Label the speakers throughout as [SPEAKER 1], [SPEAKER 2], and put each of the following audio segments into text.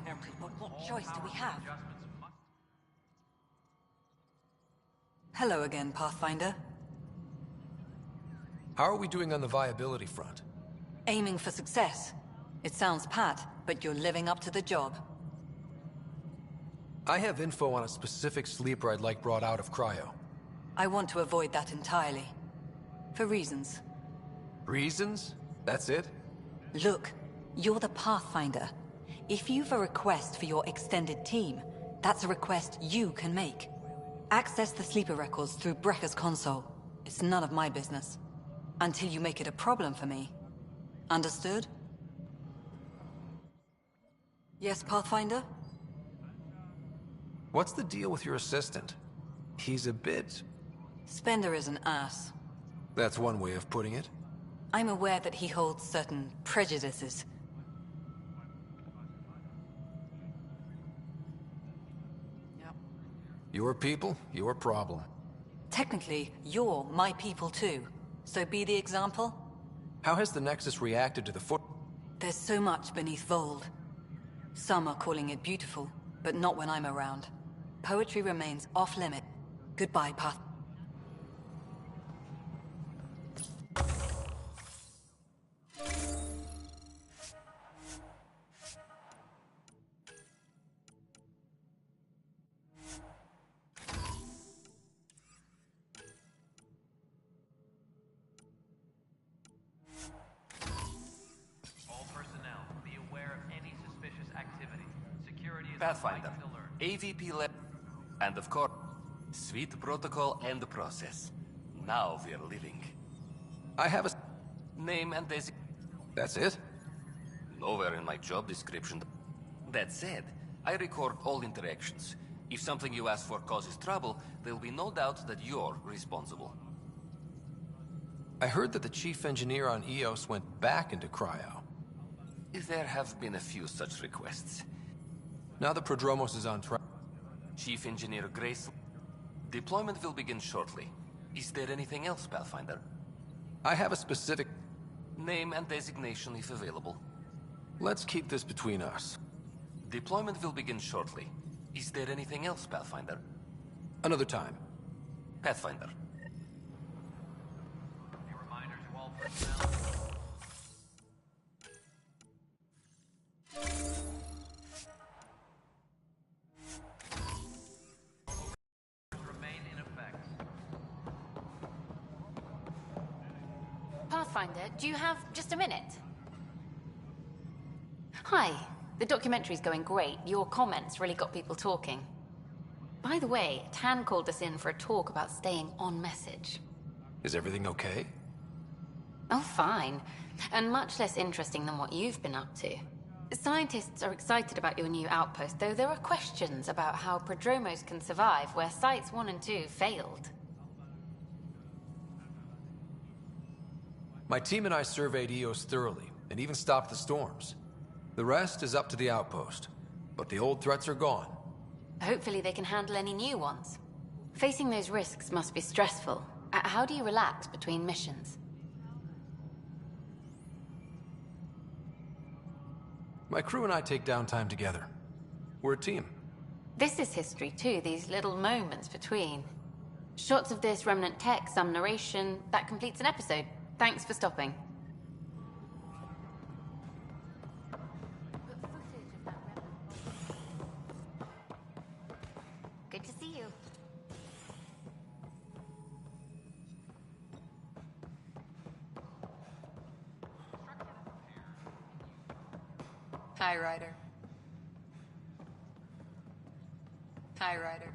[SPEAKER 1] Empty, but what choice do we have? Hello again, Pathfinder.
[SPEAKER 2] How are we doing on the viability front?
[SPEAKER 1] Aiming for success. It sounds pat, but you're living up to the job.
[SPEAKER 2] I have info on a specific sleeper I'd like brought out of cryo.
[SPEAKER 1] I want to avoid that entirely. For reasons.
[SPEAKER 2] Reasons? That's it?
[SPEAKER 1] Look, you're the Pathfinder. If you've a request for your extended team, that's a request you can make. Access the sleeper records through Brekker's console. It's none of my business. Until you make it a problem for me. Understood? Yes, Pathfinder?
[SPEAKER 2] What's the deal with your assistant? He's a bit...
[SPEAKER 1] Spender is an ass.
[SPEAKER 2] That's one way of putting it.
[SPEAKER 1] I'm aware that he holds certain prejudices. Yep.
[SPEAKER 2] Your people, your problem.
[SPEAKER 1] Technically, you're my people too. So be the example.
[SPEAKER 2] How has the Nexus reacted to the foot...
[SPEAKER 1] There's so much beneath Vold. Some are calling it beautiful, but not when I'm around. Poetry remains off-limit. Goodbye, Path.
[SPEAKER 3] Pathfinder, AVP lab, and of course, sweet protocol and the process. Now we're living.
[SPEAKER 2] I have a...
[SPEAKER 3] Name and designation.
[SPEAKER 2] That's it?
[SPEAKER 3] Nowhere in my job description. That said, I record all interactions. If something you ask for causes trouble, there'll be no doubt that you're responsible.
[SPEAKER 2] I heard that the chief engineer on EOS went back into cryo.
[SPEAKER 3] There have been a few such requests.
[SPEAKER 2] Now the Prodromos is on track.
[SPEAKER 3] Chief Engineer Grace, deployment will begin shortly. Is there anything else, Pathfinder?
[SPEAKER 2] I have a specific...
[SPEAKER 3] Name and designation if available.
[SPEAKER 2] Let's keep this between us.
[SPEAKER 3] Deployment will begin shortly. Is there anything else, Pathfinder?
[SPEAKER 2] Another time.
[SPEAKER 3] Pathfinder.
[SPEAKER 4] Any reminders to all personnel?
[SPEAKER 5] Pathfinder, do you have just a minute? Hi. The documentary's going great. Your comments really got people talking. By the way, Tan called us in for a talk about staying on message.
[SPEAKER 2] Is everything okay?
[SPEAKER 5] Oh, fine. And much less interesting than what you've been up to. Scientists are excited about your new outpost, though there are questions about how Prodromos can survive where Sites 1 and 2 failed.
[SPEAKER 2] My team and I surveyed EOS thoroughly, and even stopped the storms. The rest is up to the outpost, but the old threats are gone.
[SPEAKER 5] Hopefully they can handle any new ones. Facing those risks must be stressful. How do you relax between missions?
[SPEAKER 2] My crew and I take downtime together. We're a team.
[SPEAKER 5] This is history too, these little moments between. Shots of this remnant tech, some narration, that completes an episode. Thanks for stopping. Good to see you.
[SPEAKER 1] Hi, Ryder. Hi, Ryder.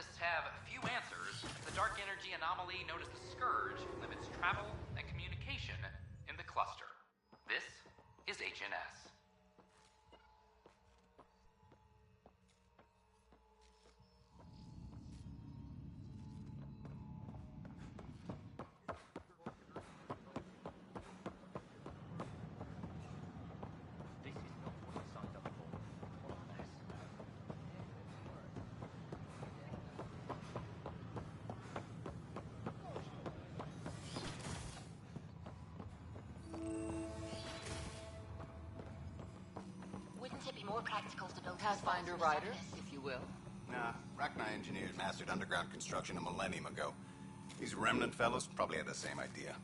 [SPEAKER 4] scientists have few answers, the dark energy anomaly known as the Scourge limits travel and communication in the cluster. This is HNS.
[SPEAKER 6] Pathfinder rider, if you will.
[SPEAKER 7] Nah, Rachni engineers mastered underground construction a millennium ago. These remnant fellows probably had the same idea.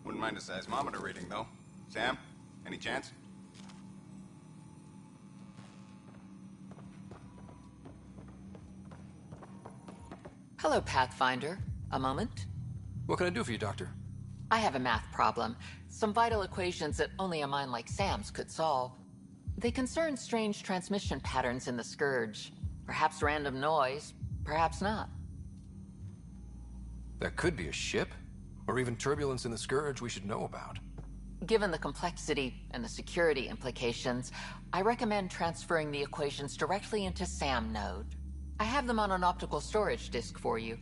[SPEAKER 7] Wouldn't mind a seismometer reading, though. Sam, any chance?
[SPEAKER 6] Hello, Pathfinder. A moment?
[SPEAKER 2] What can I do for you, Doctor?
[SPEAKER 6] I have a math problem. Some vital equations that only a mind like Sam's could solve. They concern strange transmission patterns in the Scourge. Perhaps random noise, perhaps not.
[SPEAKER 2] That could be a ship, or even turbulence in the Scourge we should know about.
[SPEAKER 6] Given the complexity and the security implications, I recommend transferring the equations directly into SAM node. I have them on an optical storage disk for you.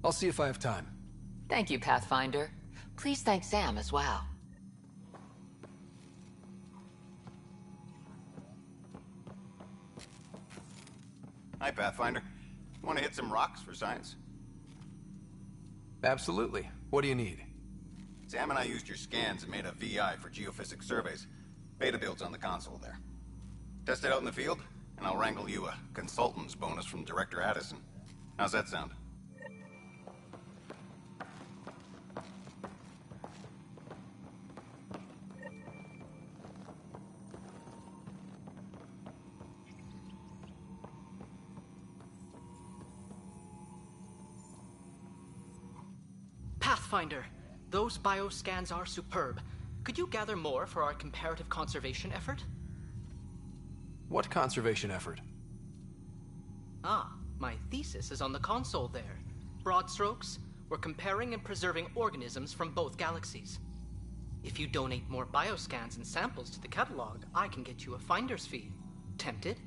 [SPEAKER 2] I'll see if I have time.
[SPEAKER 6] Thank you, Pathfinder. Please thank Sam as well.
[SPEAKER 7] Hi, Pathfinder. Want to hit some rocks for science?
[SPEAKER 2] Absolutely. What do you need?
[SPEAKER 7] Sam and I used your scans and made a VI for geophysics surveys. Beta builds on the console there. Test it out in the field, and I'll wrangle you a consultant's bonus from Director Addison. How's that sound?
[SPEAKER 8] Pathfinder, those bioscans are superb. Could you gather more for our comparative conservation effort?
[SPEAKER 2] What conservation effort?
[SPEAKER 8] Ah, my thesis is on the console there. Broad strokes, we're comparing and preserving organisms from both galaxies. If you donate more bioscans and samples to the catalog, I can get you a finder's fee. Tempted?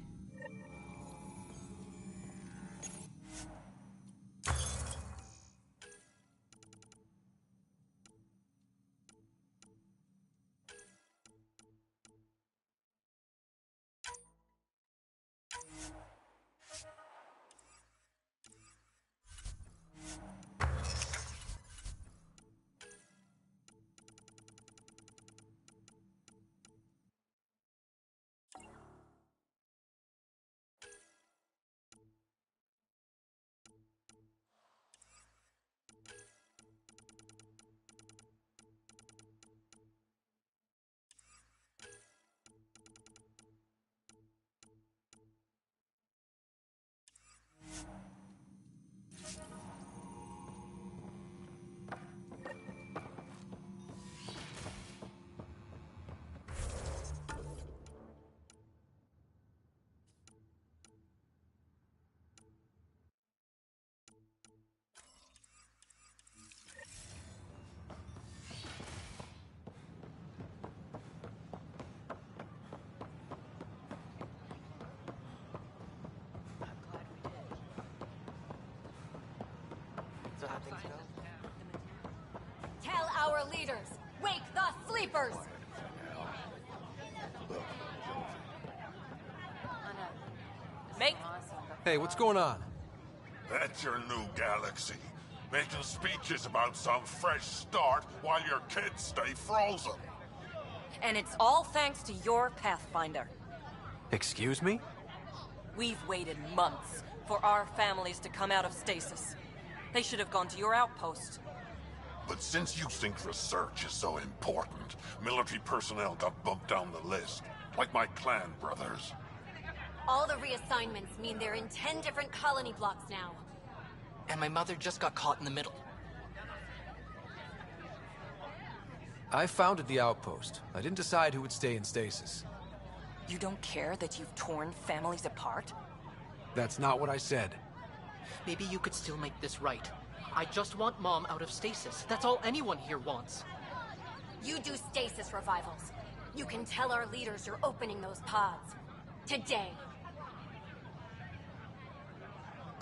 [SPEAKER 1] Tell our leaders, wake the sleepers!
[SPEAKER 2] Hey, what's going on?
[SPEAKER 9] That's your new galaxy. Making speeches about some fresh start while your kids stay frozen.
[SPEAKER 10] And it's all thanks to your Pathfinder.
[SPEAKER 2] Excuse me?
[SPEAKER 10] We've waited months for our families to come out of stasis. They should have gone to your outpost.
[SPEAKER 9] But since you think research is so important, military personnel got bumped down the list. Like my clan brothers.
[SPEAKER 1] All the reassignments mean they're in 10 different colony blocks now.
[SPEAKER 8] And my mother just got caught in the middle.
[SPEAKER 2] I founded the outpost. I didn't decide who would stay in stasis.
[SPEAKER 10] You don't care that you've torn families apart?
[SPEAKER 2] That's not what I said.
[SPEAKER 8] maybe you could still make this right. I just want Mom out of stasis. That's all anyone here wants.
[SPEAKER 11] You do stasis revivals. You can tell our leaders you're opening those pods. Today.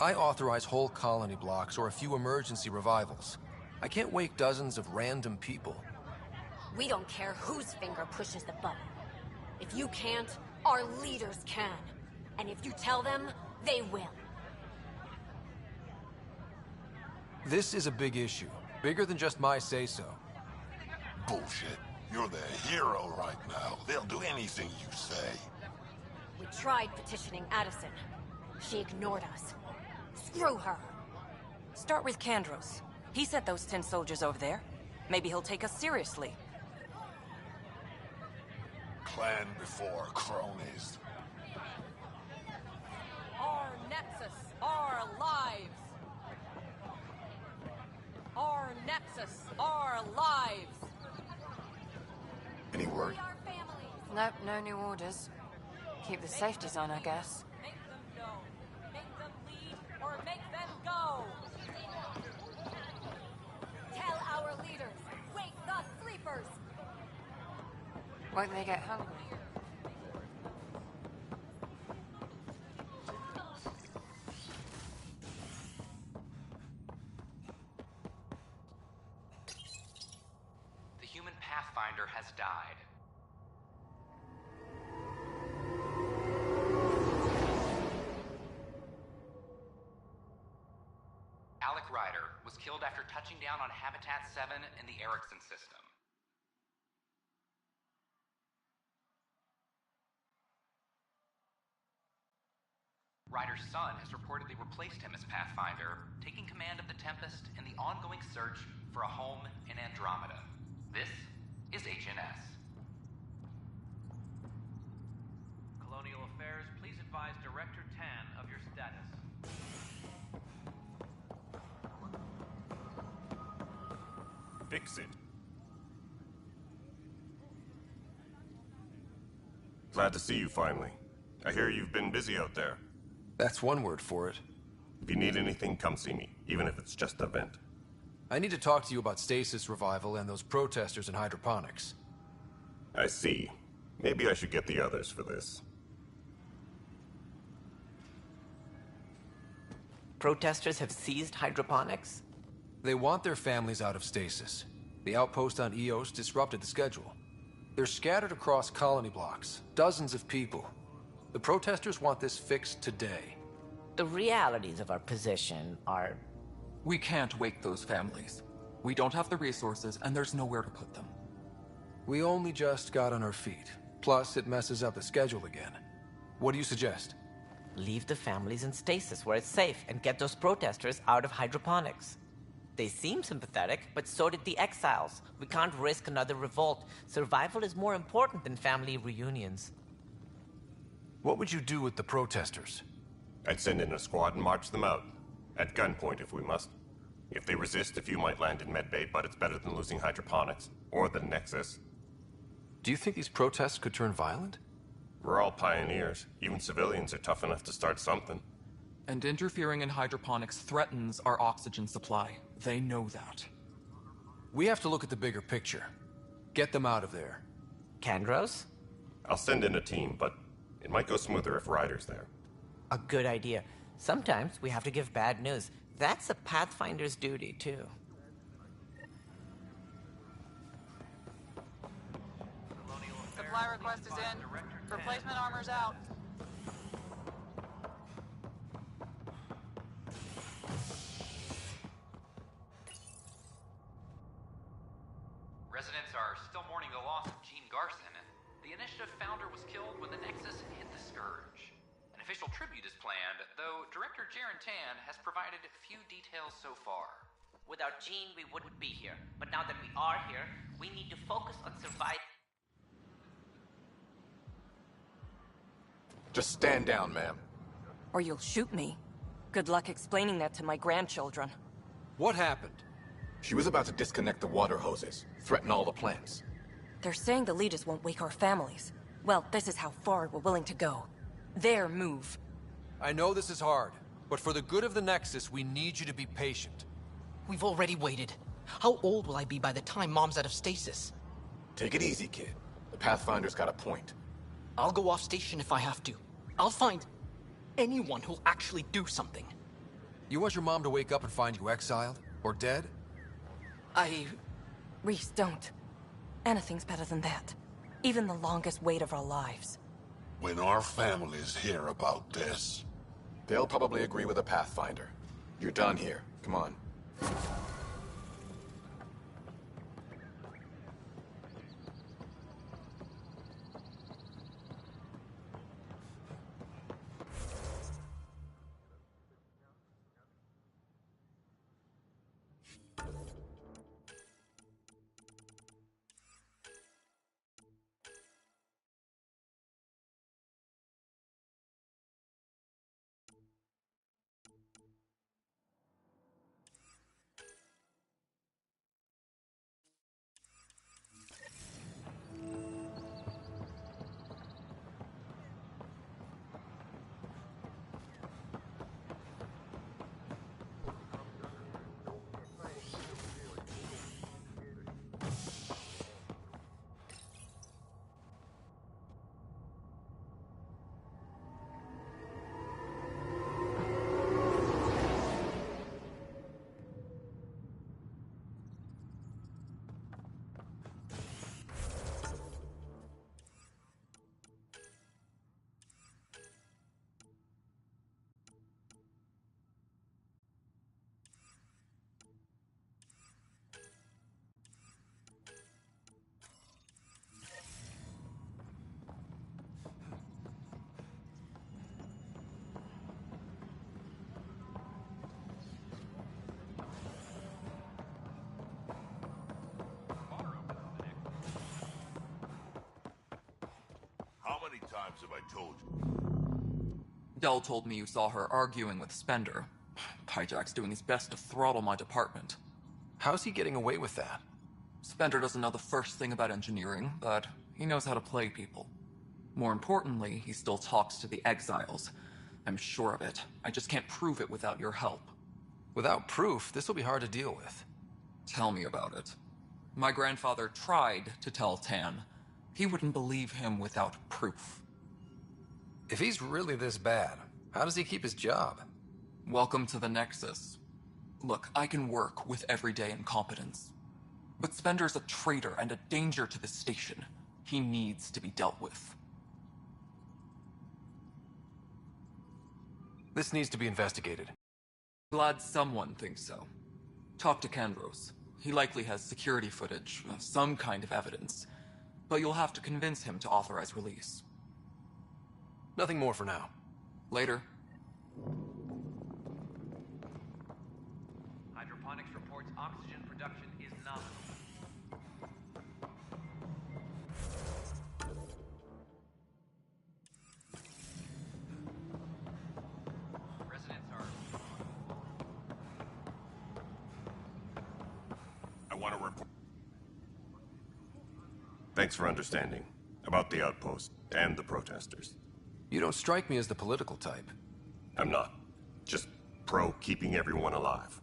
[SPEAKER 2] I authorize whole colony blocks or a few emergency revivals. I can't wake dozens of random people.
[SPEAKER 11] We don't care whose finger pushes the button. If you can't, our leaders can. And if you tell them, they will.
[SPEAKER 2] This is a big issue. Bigger than just my say-so.
[SPEAKER 9] Bullshit. You're the hero right now. They'll do anything you say.
[SPEAKER 11] We tried petitioning Addison. She ignored us. Screw her.
[SPEAKER 10] Start with Kandros. He sent those 10 soldiers over there. Maybe he'll take us seriously.
[SPEAKER 9] Clan before cronies.
[SPEAKER 10] Our Nexus, our lives. Our Nexus, our lives.
[SPEAKER 9] Any word?
[SPEAKER 10] Nope, no new orders. Keep the safeties on, I guess. Make them know. Make them lead, or make them go.
[SPEAKER 11] Tell our leaders, wake the sleepers.
[SPEAKER 10] Won't they get hungry?
[SPEAKER 4] The human Pathfinder has died. Alec Ryder was killed after touching down on Habitat 7 in the Erickson system. Ryder's son has reportedly replaced him as Pathfinder, taking command of the Tempest in the ongoing search for a home in Andromeda. This is HNS.
[SPEAKER 12] Colonial Affairs, please advise Director Tan of your status.
[SPEAKER 13] Fix it. Glad to see you finally. I hear you've been busy out there.
[SPEAKER 2] That's one word for it.
[SPEAKER 13] If you need anything, come see me, even if it's just a vent.
[SPEAKER 2] I need to talk to you about stasis revival and those protesters in hydroponics.
[SPEAKER 13] I see. Maybe I should get the others for this.
[SPEAKER 14] Protesters have seized hydroponics?
[SPEAKER 2] They want their families out of stasis. The outpost on Eos disrupted the schedule. They're scattered across colony blocks, dozens of people. The protesters want this fixed today.
[SPEAKER 14] The realities of our position are...
[SPEAKER 15] We can't wake those families. We don't have the resources, and there's nowhere to put them.
[SPEAKER 2] We only just got on our feet. Plus, it messes up the schedule again. What do you suggest?
[SPEAKER 14] Leave the families in stasis where it's safe and get those protesters out of hydroponics. They seem sympathetic, but so did the exiles. We can't risk another revolt. Survival is more important than family reunions.
[SPEAKER 2] What would you do with the protesters?
[SPEAKER 13] I'd send in a squad and march them out. At gunpoint if we must. If they resist, a few might land in medbay, but it's better than losing hydroponics. Or the Nexus.
[SPEAKER 2] Do you think these protests could turn violent?
[SPEAKER 13] We're all pioneers. Even civilians are tough enough to start something.
[SPEAKER 15] And interfering in hydroponics threatens our oxygen supply. They know that.
[SPEAKER 2] We have to look at the bigger picture. Get them out of there.
[SPEAKER 14] Kandros?
[SPEAKER 13] I'll send in a team, but it might go smoother if Ryder's there.
[SPEAKER 14] A good idea. Sometimes we have to give bad news. That's a Pathfinder's duty, too.
[SPEAKER 16] Supply request is in. Replacement armor's out.
[SPEAKER 4] Residents are still mourning the loss of Gene Garson. The Initiative founder was killed when the Nexus hit the Scourge. An official tribute is planned, though Director Jaren Tan has provided few details so far.
[SPEAKER 14] Without Gene, we wouldn't be here. But now that we are here, we need to focus on surviving.
[SPEAKER 17] Just stand down, ma'am.
[SPEAKER 10] Or you'll shoot me. Good luck explaining that to my grandchildren.
[SPEAKER 2] What happened?
[SPEAKER 17] She was about to disconnect the water hoses, threaten all the plants.
[SPEAKER 10] They're saying the leaders won't wake our families. Well, this is how far we're willing to go. Their move.
[SPEAKER 2] I know this is hard, But for the good of the Nexus, we need you to be patient.
[SPEAKER 8] We've already waited. How old will I be by the time Mom's out of stasis?
[SPEAKER 17] Take it easy, kid. The Pathfinder's got a point.
[SPEAKER 8] I'll go off station if I have to. I'll find anyone who'll actually do something.
[SPEAKER 2] You want your mom to wake up and find you exiled? Or dead?
[SPEAKER 10] Reese, don't. Anything's better than that. Even the longest wait of our lives.
[SPEAKER 9] When our families hear about this...
[SPEAKER 17] They'll probably agree with the Pathfinder. You're done here. Come on.
[SPEAKER 9] How many times have I told you?
[SPEAKER 15] Dell told me you saw her arguing with Spender. Hijack's doing his best to throttle my department.
[SPEAKER 2] How's he getting away with that?
[SPEAKER 15] Spender doesn't know the first thing about engineering, but he knows how to play people. More importantly, he still talks to the exiles. I'm sure of it. I just can't prove it without your help.
[SPEAKER 2] Without proof, this will be hard to deal with.
[SPEAKER 15] Tell me about it. My grandfather tried to tell Tan. He wouldn't believe him without proof.
[SPEAKER 2] If he's really this bad, how does he keep his job?
[SPEAKER 15] Welcome to the Nexus. Look, I can work with everyday incompetence. But Spender's a traitor and a danger to the station. He needs to be dealt with.
[SPEAKER 2] This needs to be investigated.
[SPEAKER 15] Glad someone thinks so. Talk to Kandros. He likely has security footage, some kind of evidence. But you'll have to convince him to authorize release.
[SPEAKER 2] Nothing more for now.
[SPEAKER 15] Later.
[SPEAKER 12] Hydroponics reports oxygen production is nominal. Residents are...
[SPEAKER 13] I want to report. Thanks for understanding. About the outpost and the protesters.
[SPEAKER 2] You don't strike me as the political type.
[SPEAKER 13] I'm not. Just pro keeping everyone alive.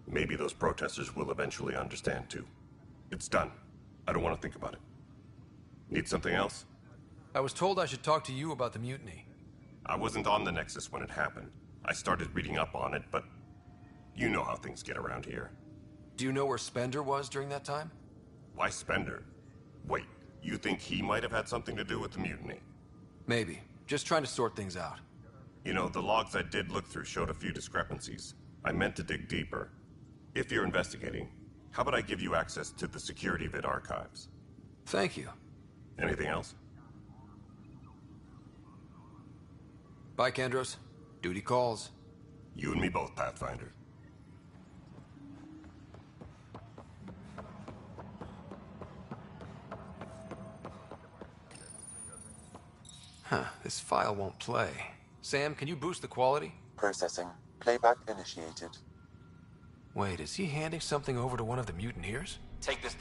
[SPEAKER 13] Maybe those protesters will eventually understand too. It's done. I don't want to think about it. Need something else?
[SPEAKER 2] I was told I should talk to you about the mutiny.
[SPEAKER 13] I wasn't on the Nexus when it happened. I started reading up on it, but you know how things get around here.
[SPEAKER 2] Do you know where Spender was during that time?
[SPEAKER 13] Why Spender? Wait, you think he might have had something to do with the mutiny?
[SPEAKER 2] Maybe. Just trying to sort things out.
[SPEAKER 13] You know, the logs I did look through showed a few discrepancies. I meant to dig deeper. If you're investigating, how about I give you access to the security vid archives?
[SPEAKER 2] Thank you.
[SPEAKER 13] Anything else?
[SPEAKER 2] Bye, Kandros. Duty calls.
[SPEAKER 13] You and me both, Pathfinder.
[SPEAKER 2] Huh, this file won't play. Sam, can you boost the quality?
[SPEAKER 18] Processing. Playback initiated.
[SPEAKER 2] Wait, is he handing something over to one of the mutineers?
[SPEAKER 19] Take this.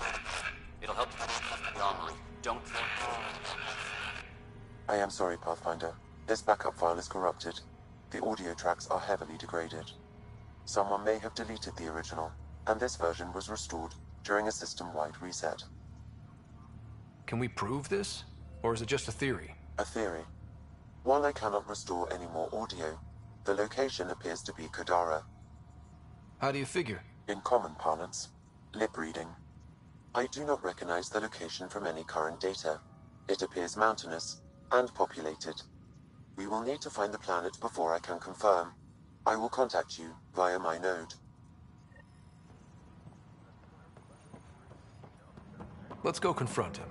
[SPEAKER 19] It'll help the armory. Don't...
[SPEAKER 18] I am sorry, Pathfinder. This backup file is corrupted. The audio tracks are heavily degraded. Someone may have deleted the original, and this version was restored during a system-wide reset.
[SPEAKER 2] Can we prove this? Or is it just a theory?
[SPEAKER 18] A theory. While I cannot restore any more audio, the location appears to be Kodara.
[SPEAKER 2] How do you figure?
[SPEAKER 18] In common parlance, lip reading. I do not recognize the location from any current data. It appears mountainous and populated. We will need to find the planet before I can confirm. I will contact you via my node.
[SPEAKER 2] Let's go confront him.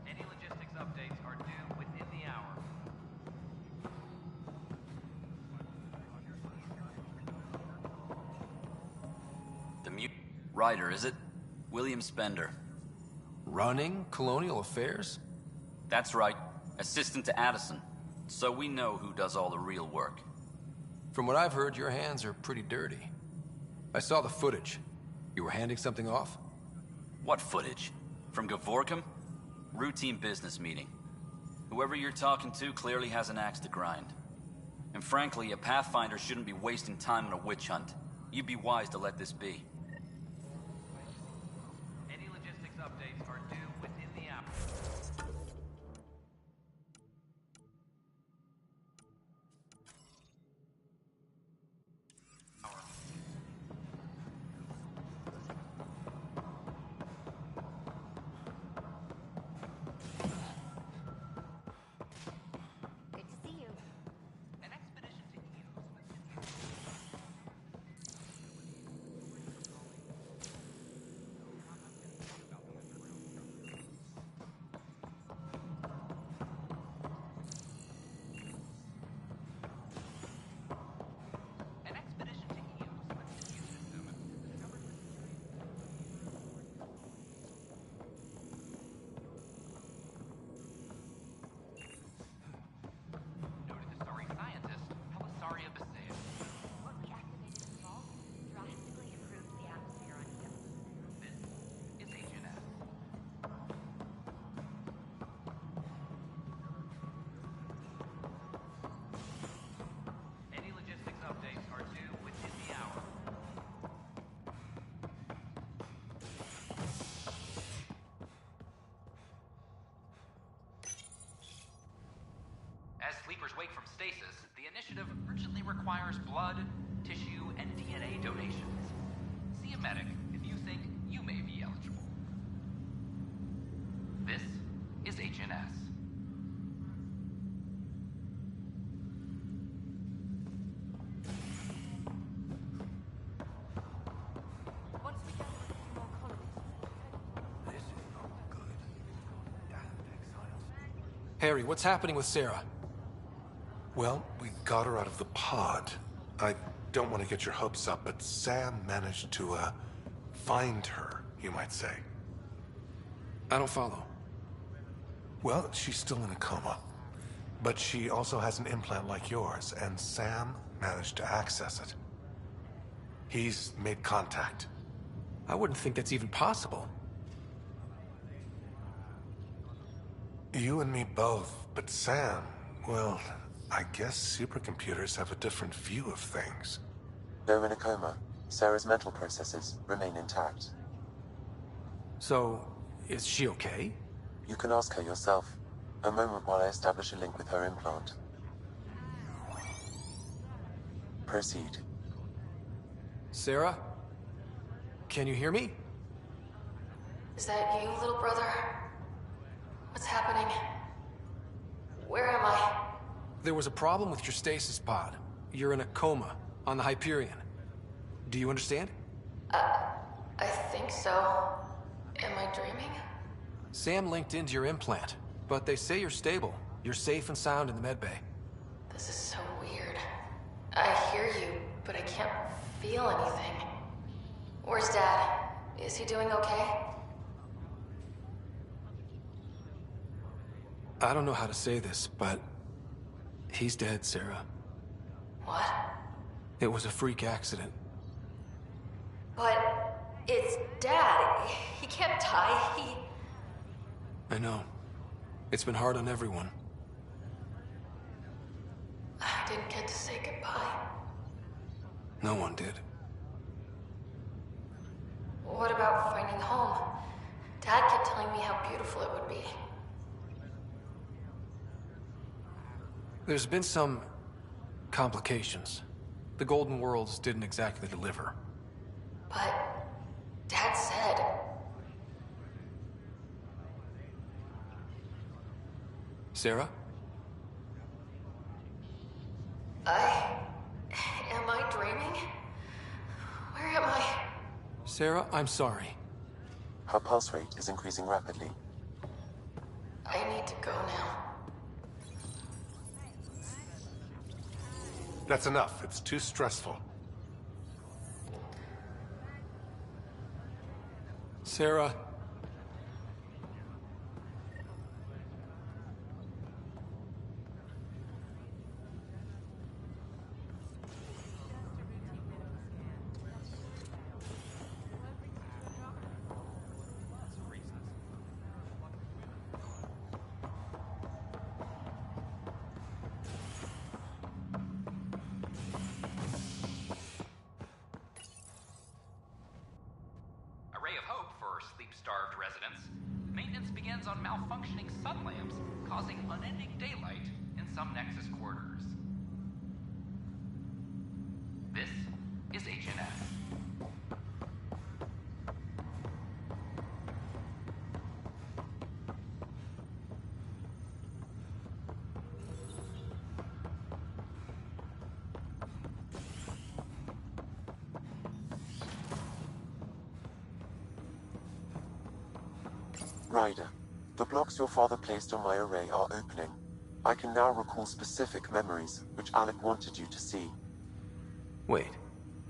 [SPEAKER 12] Any logistics updates are due within the hour.
[SPEAKER 20] The mute writer, is it? William Spender.
[SPEAKER 2] Running Colonial Affairs?
[SPEAKER 20] That's right. Assistant to Addison. So we know who does all the real work.
[SPEAKER 2] From what I've heard, your hands are pretty dirty. I saw the footage. You were handing something off?
[SPEAKER 20] What footage? From Gavorkum? Routine business meeting. Whoever you're talking to clearly has an axe to grind. And frankly, a Pathfinder shouldn't be wasting time on a witch hunt. You'd be wise to let this be.
[SPEAKER 12] Any logistics updates are due within the hour.
[SPEAKER 11] Good to see you.
[SPEAKER 12] An expedition to An expedition to Eos with the Q system discovered noted the sorry scientist, Helisaria Basea.
[SPEAKER 11] What we activated in fall drastically improved the atmosphere on Eos.
[SPEAKER 12] This is HNS. Any logistics updates are due within the hour. As sleepers wake from stasis, the initiative urgently requires blood, tissue, and DNA donations. See a medic if you think you may be eligible. This is HNS.
[SPEAKER 11] Once we gather a few more colonies,
[SPEAKER 2] This is not good. Harry, what's happening with Sarah?
[SPEAKER 9] Well, we got her out of the pod. I don't want to get your hopes up, but Sam managed to, find her, you might say.
[SPEAKER 2] I don't follow.
[SPEAKER 9] Well, she's still in a coma. But she also has an implant like yours, and Sam managed to access it. He's made contact.
[SPEAKER 2] I wouldn't think that's even possible.
[SPEAKER 9] You and me both, but Sam, well, I guess supercomputers have a different view of things.
[SPEAKER 18] Though in a coma, Sarah's mental processes remain intact.
[SPEAKER 2] So, is she okay?
[SPEAKER 18] You can ask her yourself. A moment while I establish a link with her implant. Proceed.
[SPEAKER 2] Sarah? Can you hear me?
[SPEAKER 5] Is that you, little brother? What's happening? Where am I?
[SPEAKER 2] There was a problem with your stasis pod. You're in a coma on the Hyperion. Do you understand?
[SPEAKER 5] I think so. Am I dreaming?
[SPEAKER 2] Sam linked into your implant, but they say you're stable. You're safe and sound in the medbay.
[SPEAKER 5] This is so weird. I hear you, but I can't feel anything. Where's Dad? Is he doing okay?
[SPEAKER 2] I don't know how to say this, but he's dead, Sarah.
[SPEAKER 5] What?
[SPEAKER 2] It was a freak accident.
[SPEAKER 5] But it's Dad. He can't die.
[SPEAKER 2] I know. It's been hard on everyone.
[SPEAKER 5] I didn't get to say goodbye.
[SPEAKER 2] No one did.
[SPEAKER 5] What about finding home? Dad kept telling me how beautiful it would be.
[SPEAKER 2] There's been some complications. The Golden Worlds didn't exactly deliver.
[SPEAKER 5] But Dad said...
[SPEAKER 2] Sarah?
[SPEAKER 5] Am I dreaming? Where am I?
[SPEAKER 2] Sarah, I'm sorry.
[SPEAKER 18] Her pulse rate is increasing rapidly.
[SPEAKER 5] I need to go now.
[SPEAKER 9] That's enough. It's too stressful.
[SPEAKER 2] Sarah.
[SPEAKER 4] Sleep-starved residents. Maintenance begins on malfunctioning sun lamps, causing unending daylight in some Nexus quarters. This is HNS.
[SPEAKER 18] Ryder, the blocks your father placed on my array are opening. I can now recall specific memories, which Alec wanted you to see.
[SPEAKER 2] Wait,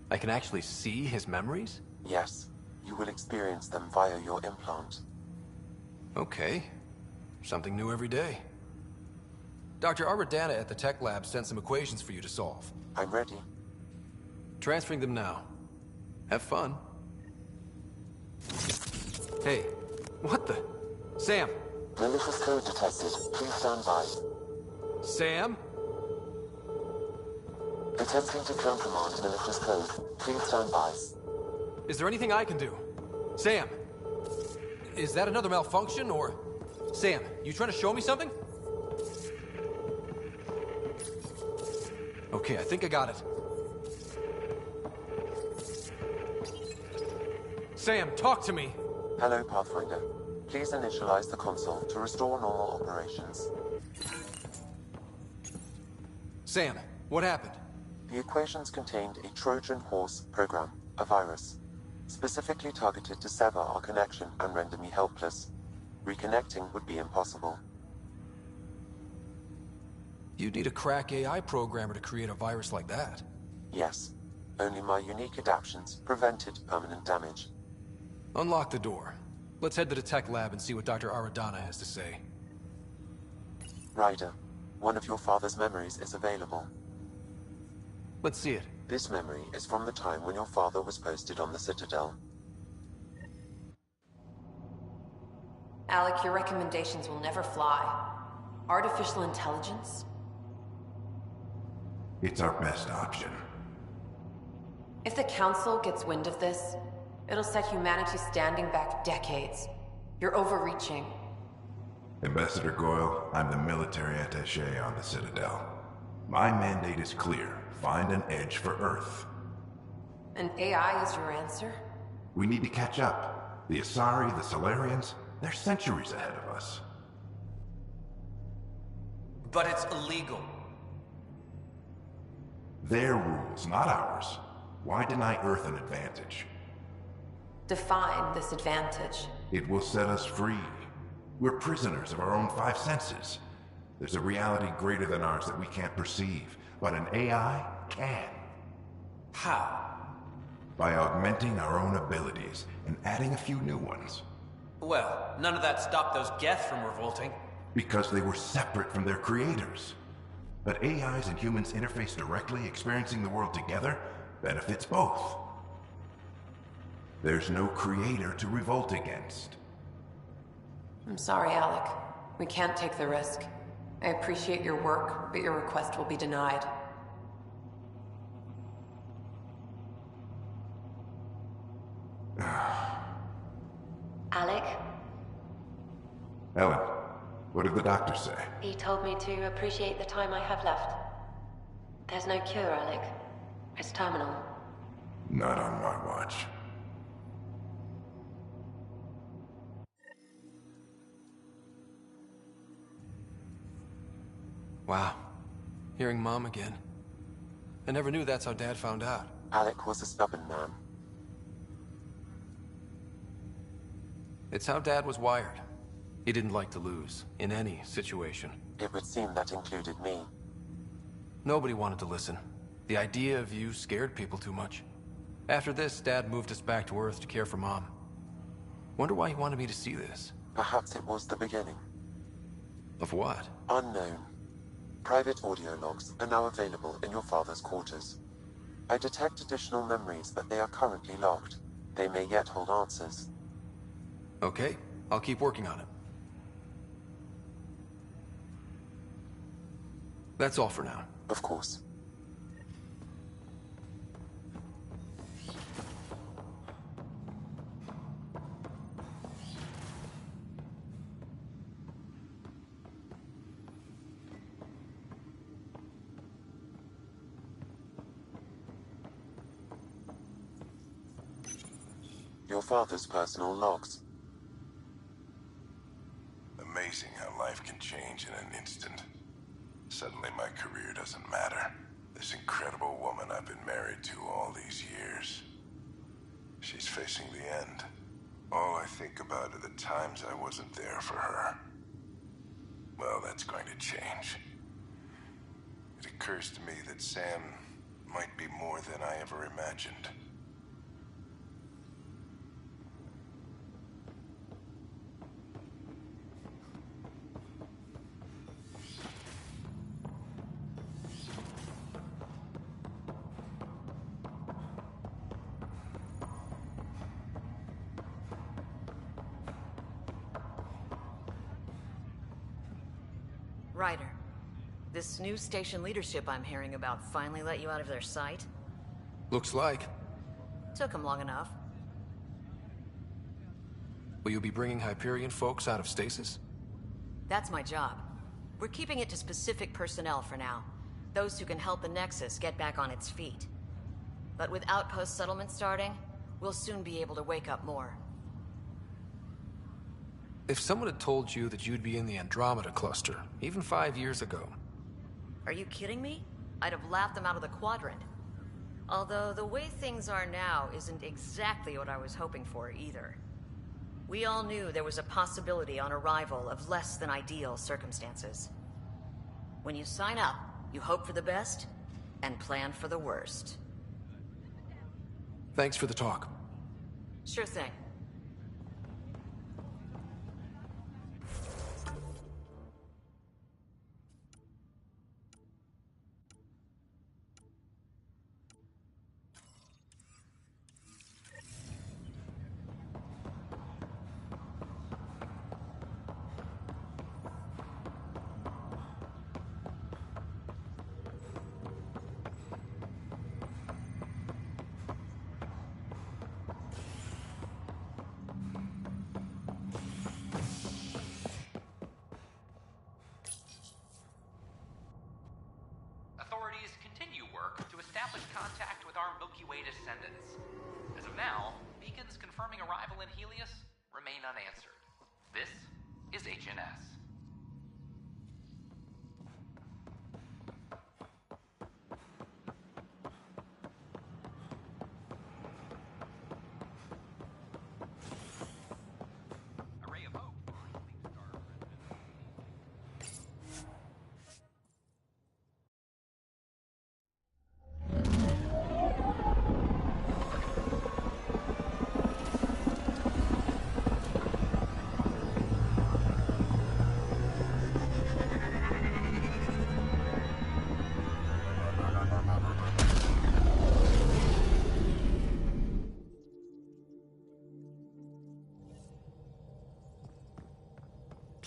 [SPEAKER 2] I can actually see his memories?
[SPEAKER 18] Yes, you will experience them via your implant.
[SPEAKER 2] Okay, something new every day. Dr. Aradana at the tech lab sent some equations for you to solve.
[SPEAKER 18] I'm ready.
[SPEAKER 2] Transferring them now. Have fun. Hey, what the? Sam!
[SPEAKER 18] Malicious code detected. Please stand by.
[SPEAKER 2] Sam?
[SPEAKER 18] Attempting to countermand malicious code. Please stand by.
[SPEAKER 2] Is there anything I can do? Sam! Is that another malfunction, or... Sam, you trying to show me something? Okay, I think I got it. Sam, talk to me!
[SPEAKER 18] Hello, Pathfinder. Please initialize the console to restore normal operations.
[SPEAKER 2] Sam, what happened?
[SPEAKER 18] The equations contained a Trojan horse program, a virus, specifically targeted to sever our connection and render me helpless. Reconnecting would be impossible.
[SPEAKER 2] You'd need a crack AI programmer to create a virus like that.
[SPEAKER 18] Yes. Only my unique adaptions prevented permanent damage.
[SPEAKER 2] Unlock the door. Let's head to the tech lab and see what Dr. Aradana has to say.
[SPEAKER 18] Ryder, one of your father's memories is available.
[SPEAKER 2] Let's see it.
[SPEAKER 18] This memory is from the time when your father was posted on the Citadel.
[SPEAKER 10] Alec, your recommendations will never fly. Artificial intelligence?
[SPEAKER 21] It's our best option.
[SPEAKER 10] If the Council gets wind of this, it'll set humanity standing back decades. You're overreaching.
[SPEAKER 21] Ambassador Goyle, I'm the military attaché on the Citadel. My mandate is clear. Find an edge for Earth.
[SPEAKER 10] And AI is your answer?
[SPEAKER 21] We need to catch up. The Asari, the Solarians, they're centuries ahead of us.
[SPEAKER 22] But it's illegal.
[SPEAKER 21] Their rules, not ours. Why deny Earth an advantage?
[SPEAKER 10] Define this advantage.
[SPEAKER 21] It will set us free. We're prisoners of our own five senses. There's a reality greater than ours that we can't perceive, but an AI can.
[SPEAKER 22] How?
[SPEAKER 21] By augmenting our own abilities and adding a few new ones.
[SPEAKER 22] Well, none of that stopped those Geth from revolting.
[SPEAKER 21] Because they were separate from their creators. But AIs and humans interface directly, experiencing the world together, benefits both. There's no creator to revolt against.
[SPEAKER 10] I'm sorry, Alec.
[SPEAKER 3] We can't take the risk. I appreciate your work, but your request will be denied.
[SPEAKER 6] Alec?
[SPEAKER 21] Ellen, what did the doctor say?
[SPEAKER 6] He told me to appreciate the time I have left. There's no cure, Alec. It's terminal.
[SPEAKER 21] Not on my watch.
[SPEAKER 2] Wow. Hearing Mom again. I never knew that's how Dad found out.
[SPEAKER 18] Alec was a stubborn man.
[SPEAKER 2] It's how Dad was wired. He didn't like to lose, in any situation.
[SPEAKER 18] It would seem that included me.
[SPEAKER 2] Nobody wanted to listen. The idea of you scared people too much. After this, Dad moved us back to Earth to care for Mom. Wonder why he wanted me to see this.
[SPEAKER 18] Perhaps it was the beginning.
[SPEAKER 2] Of what?
[SPEAKER 18] Unknown. Private audio logs are now available in your father's quarters. I detect additional memories, but they are currently locked. They may yet hold answers.
[SPEAKER 2] Okay, I'll keep working on it. That's all for now.
[SPEAKER 18] Of course. Your father's personal logs.
[SPEAKER 21] Amazing how life can change in an instant. Suddenly my career doesn't matter. This incredible woman I've been married to all these years. She's facing the end. All I think about are the times I wasn't there for her. Well, that's going to change. It occurs to me that Sam might be more than I ever imagined.
[SPEAKER 23] Ryder, this new station leadership I'm hearing about finally let you out of their sight?
[SPEAKER 2] Looks like.
[SPEAKER 23] Took them long enough.
[SPEAKER 2] Will you be bringing Hyperion folks out of stasis?
[SPEAKER 23] That's my job. We're keeping it to specific personnel for now. Those who can help the Nexus get back on its feet. But with outpost settlement starting, we'll soon be able to wake up more.
[SPEAKER 2] If someone had told you that you'd be in the Andromeda cluster, even 5 years ago...
[SPEAKER 23] Are you kidding me? I'd have laughed them out of the quadrant. Although the way things are now isn't exactly what I was hoping for either. We all knew there was a possibility on arrival of less than ideal circumstances. When you sign up, you hope for the best and plan for the worst.
[SPEAKER 2] Thanks for the talk.
[SPEAKER 23] Sure thing.
[SPEAKER 4] Authorities continue work to establish contact with our Milky Way descendants. As of now, beacons confirming arrival in Helios remain unanswered. This is HNS.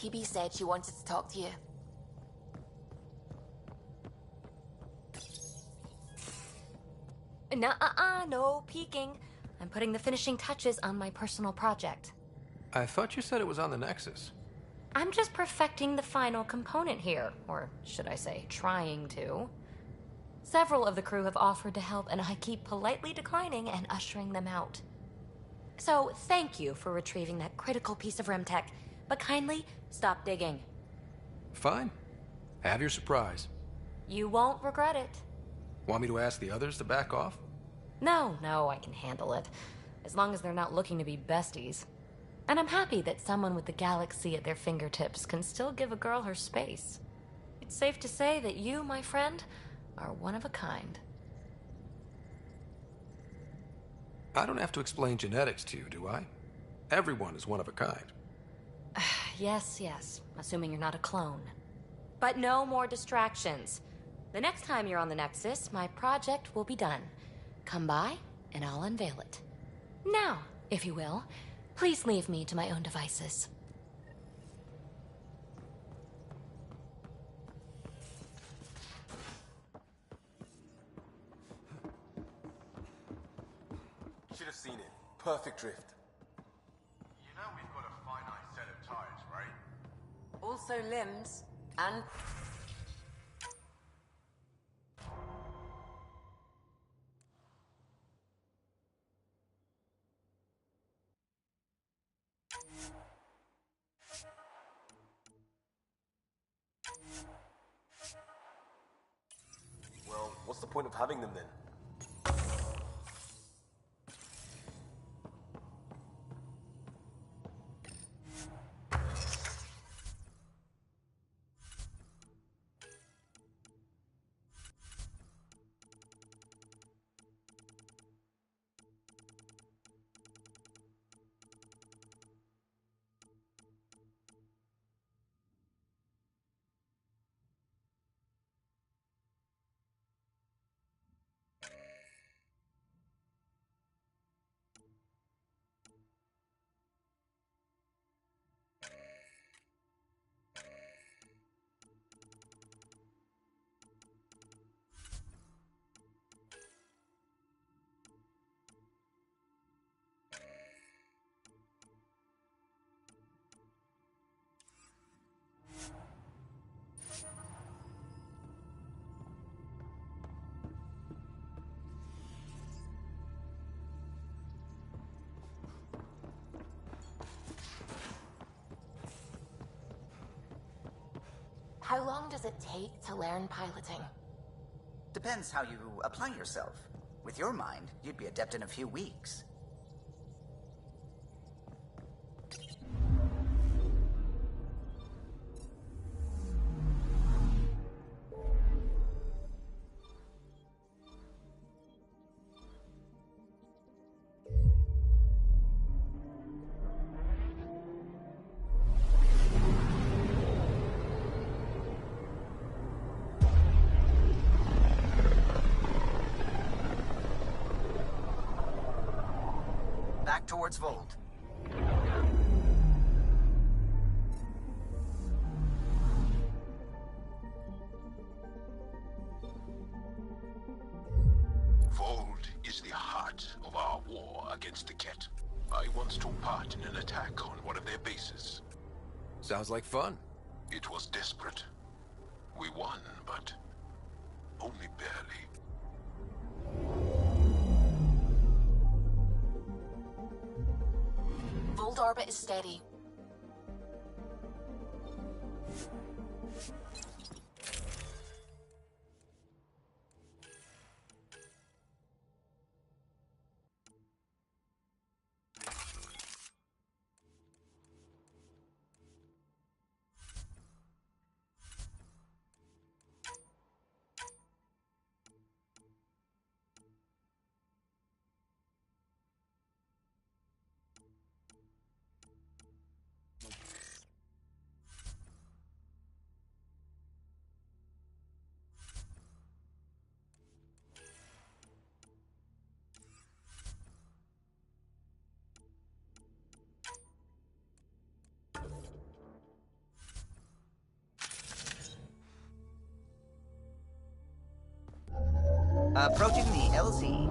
[SPEAKER 1] PB said she wanted to talk to you.
[SPEAKER 11] No peeking. I'm putting the finishing touches on my personal project.
[SPEAKER 2] I thought you said it was on the Nexus.
[SPEAKER 11] I'm just perfecting the final component here, or should I say, trying to. Several of the crew have offered to help, and I keep politely declining and ushering them out. So, thank you for retrieving that critical piece of Remtech, but kindly stop digging.
[SPEAKER 2] Fine. Have your surprise.
[SPEAKER 11] You won't regret it.
[SPEAKER 2] Want me to ask the others to back off?
[SPEAKER 11] No, I can handle it. As long as they're not looking to be besties. And I'm happy that someone with the galaxy at their fingertips can still give a girl her space. It's safe to say that you, my friend, are one of a kind.
[SPEAKER 2] I don't have to explain genetics to you, do I? Everyone is one of a kind.
[SPEAKER 11] Yes, assuming you're not a clone. But no more distractions. The next time you're on the Nexus, my project will be done. Come by, and I'll unveil it. Now, if you will, please leave me to my own devices.
[SPEAKER 7] Should have seen it. Perfect drift.
[SPEAKER 16] You know we've got a finite set of tires, right?
[SPEAKER 3] Also limbs, and...
[SPEAKER 7] Well, what's the point of having them then?
[SPEAKER 1] How long does it take to learn piloting?
[SPEAKER 24] Depends how you apply yourself. With your mind, you'd be adept in a few weeks. Back towards Vold.
[SPEAKER 21] Vold is the heart of our war against the Ket. I once took part in an attack on one of their bases.
[SPEAKER 2] Sounds like fun.
[SPEAKER 21] It was desperate. We won, but only barely.
[SPEAKER 1] Vold orbit is steady.
[SPEAKER 24] Approaching the LZ.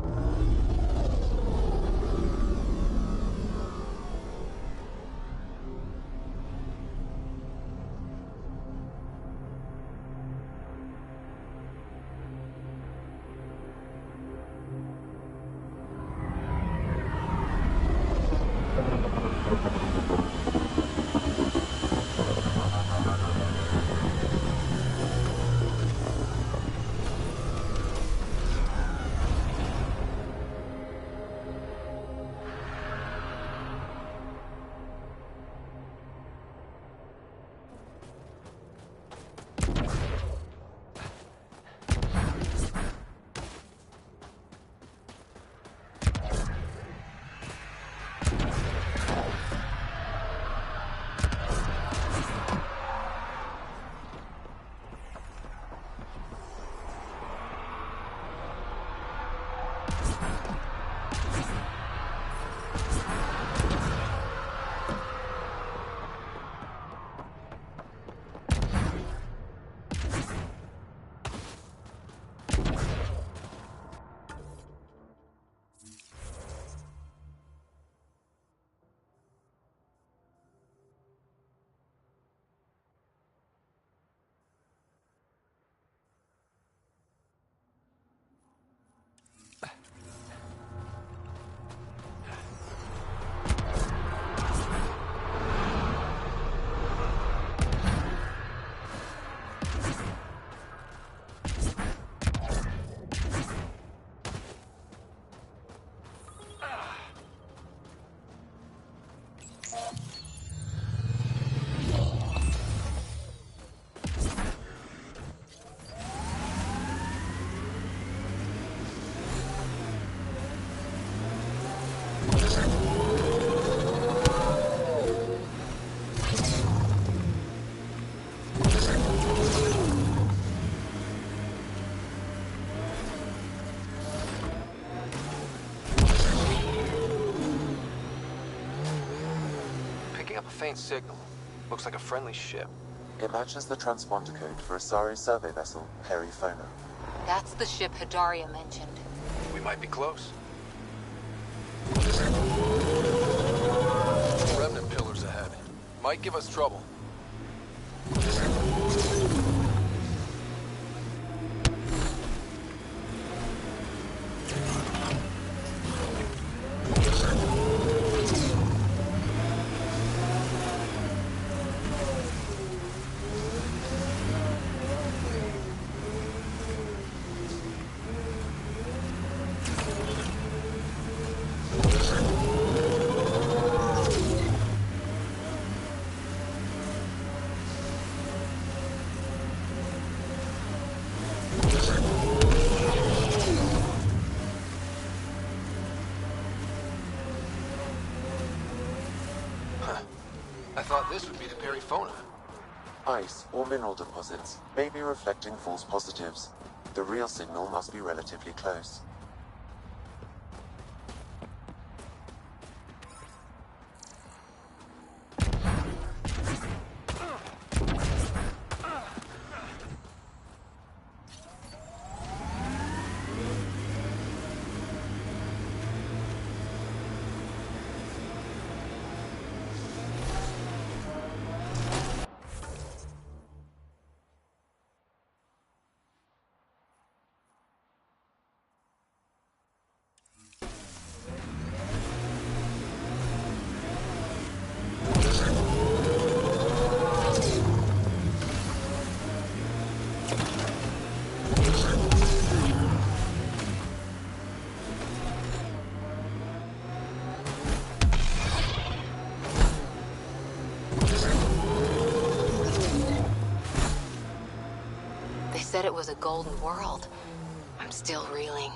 [SPEAKER 2] Faint signal. Looks like a friendly ship.
[SPEAKER 18] It matches the transponder code for Asari survey vessel, Perifona.
[SPEAKER 5] That's the ship Hidaria mentioned.
[SPEAKER 2] We might be close. Remnant pillars ahead. Might give us trouble. I thought this would be the Perifona.
[SPEAKER 18] Ice or mineral deposits may be reflecting false positives. The real signal must be relatively close.
[SPEAKER 5] Said it was a golden world. I'm still reeling.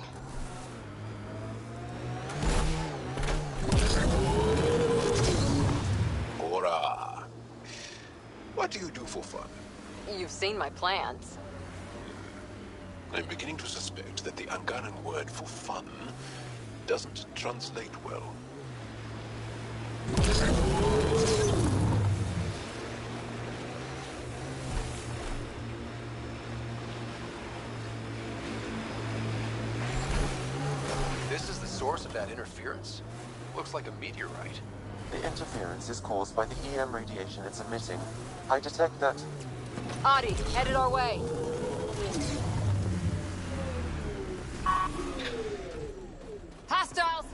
[SPEAKER 21] Ora. What do you do for fun?
[SPEAKER 5] You've seen my plans.
[SPEAKER 21] I'm beginning to suspect that the Angaran word for fun doesn't translate well.
[SPEAKER 2] source of that interference? Looks like a meteorite.
[SPEAKER 18] The interference is caused by the EM radiation it's emitting. I detect that...
[SPEAKER 10] Adi, headed our way. Hostiles!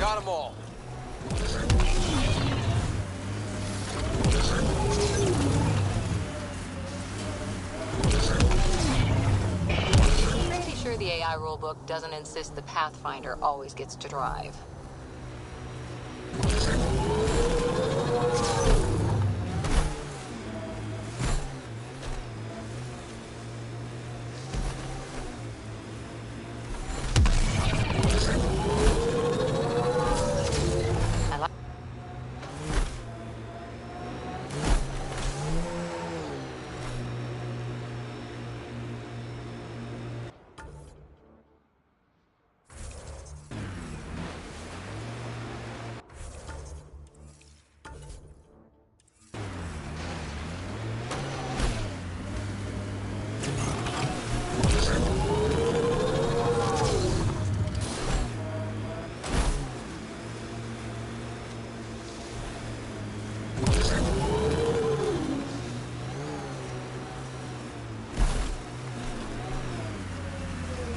[SPEAKER 2] Got them all.
[SPEAKER 5] Pretty sure the AI rulebook doesn't insist the Pathfinder always gets to drive.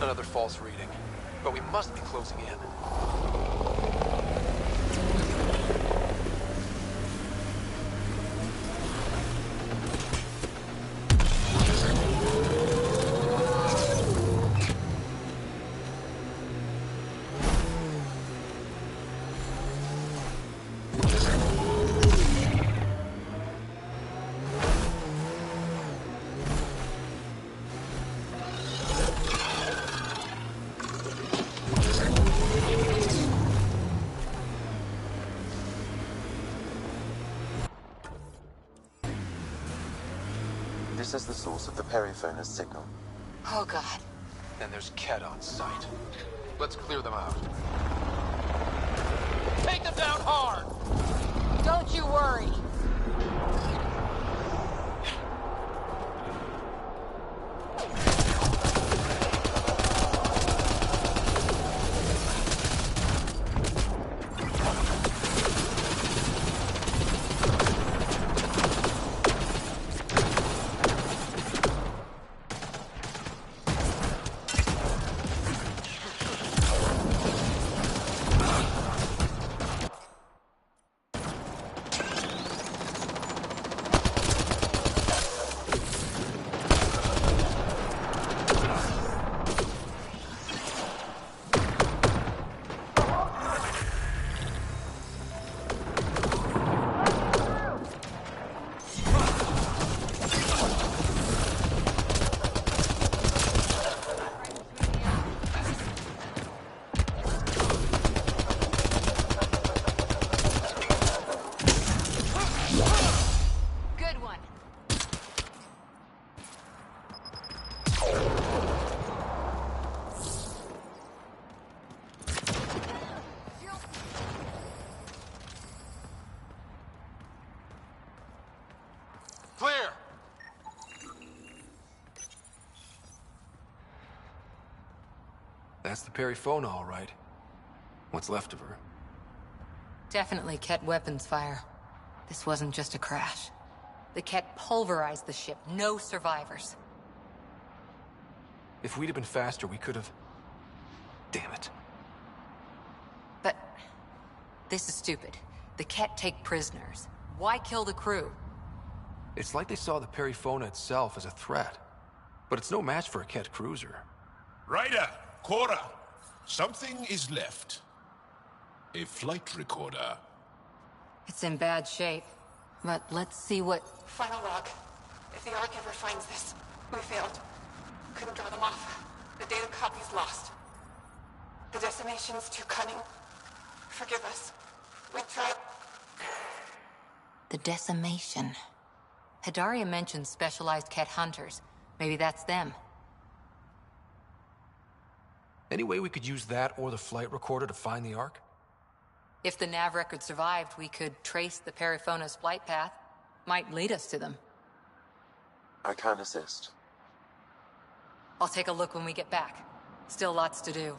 [SPEAKER 2] Another false reading. But we must be closing in.
[SPEAKER 18] This is the source of the periphone's signal.
[SPEAKER 5] Oh, God.
[SPEAKER 2] And there's Ket on site. Let's clear them out.
[SPEAKER 10] Take them down hard! Don't you worry.
[SPEAKER 2] That's the Perryphone, all right. What's left of her.
[SPEAKER 3] Definitely Ket weapons fire. This wasn't just a crash. The Ket pulverized the ship. No survivors.
[SPEAKER 2] If we'd have been faster, we could have... Damn it.
[SPEAKER 3] But... this is stupid. The Ket take prisoners. Why kill the crew?
[SPEAKER 2] It's like they saw the Perifona itself as a threat. But it's no match for a Ket cruiser.
[SPEAKER 8] Ryder, Cora, something is left. A flight recorder.
[SPEAKER 3] It's in bad shape. But let's see what...
[SPEAKER 1] Final log. If the Ark ever finds this, we failed. Couldn't draw them off. The data copy's lost. The decimation's too cunning. Forgive us. We tried...
[SPEAKER 3] The decimation. Hidaria mentioned specialized Ket hunters. Maybe that's them.
[SPEAKER 2] Any way we could use that or the flight recorder to find the Ark?
[SPEAKER 3] If the nav record survived, we could trace the Perifona's flight path. Might lead us to them.
[SPEAKER 18] I can assist.
[SPEAKER 3] I'll take a look when we get back. Still lots to do.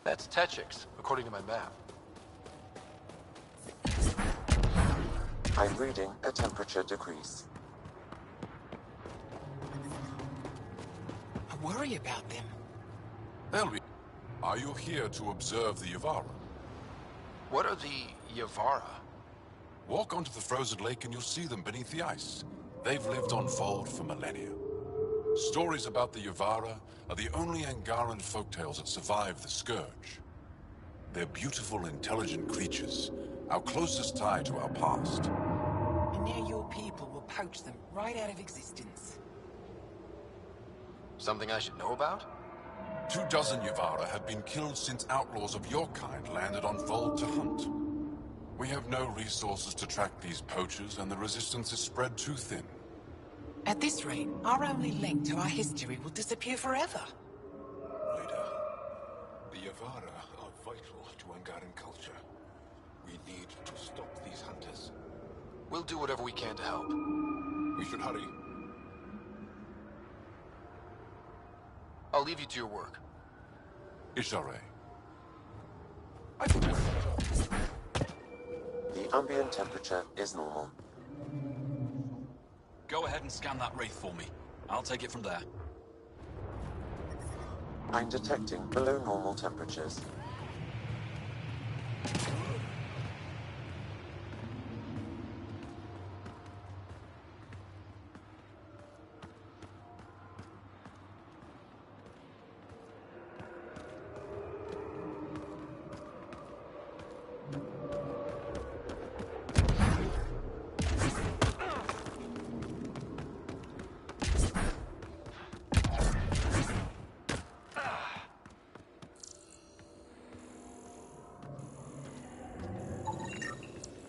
[SPEAKER 2] That's Techix, according to my map.
[SPEAKER 18] I'm reading a temperature decrease.
[SPEAKER 14] I worry about them.
[SPEAKER 8] Elvi, are you here to observe the Yavara?
[SPEAKER 2] What are the Yavara?
[SPEAKER 8] Walk onto the frozen lake and you'll see them beneath the ice. They've lived on Vold for millennia. Stories about the Yavara are the only Angaran folktales that survive the Scourge. They're beautiful, intelligent creatures, our closest tie to our past.
[SPEAKER 14] And now your people will poach them right out of existence.
[SPEAKER 2] Something I should know about?
[SPEAKER 8] 24 Yavara had been killed since outlaws of your kind landed on Vold to hunt. We have no resources to track these poachers, and the resistance is spread too thin.
[SPEAKER 14] At this rate, our only link to our history will disappear forever.
[SPEAKER 8] Later, the Yavara are vital to Angaran culture. We need to stop these hunters.
[SPEAKER 2] We'll do whatever we can to help.
[SPEAKER 8] We should hurry.
[SPEAKER 2] I'll leave you to your work.
[SPEAKER 8] Ishare.
[SPEAKER 18] The ambient temperature is normal.
[SPEAKER 20] Go ahead and scan that wraith for me. I'll take it from there.
[SPEAKER 18] I'm detecting below normal temperatures.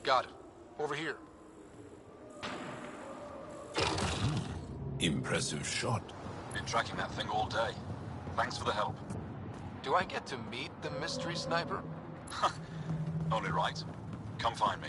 [SPEAKER 2] Got it. Over here.
[SPEAKER 8] Impressive shot.
[SPEAKER 20] Been tracking that thing all day. Thanks for the help.
[SPEAKER 2] Do I get to meet the mystery sniper?
[SPEAKER 20] Only right. Come find me.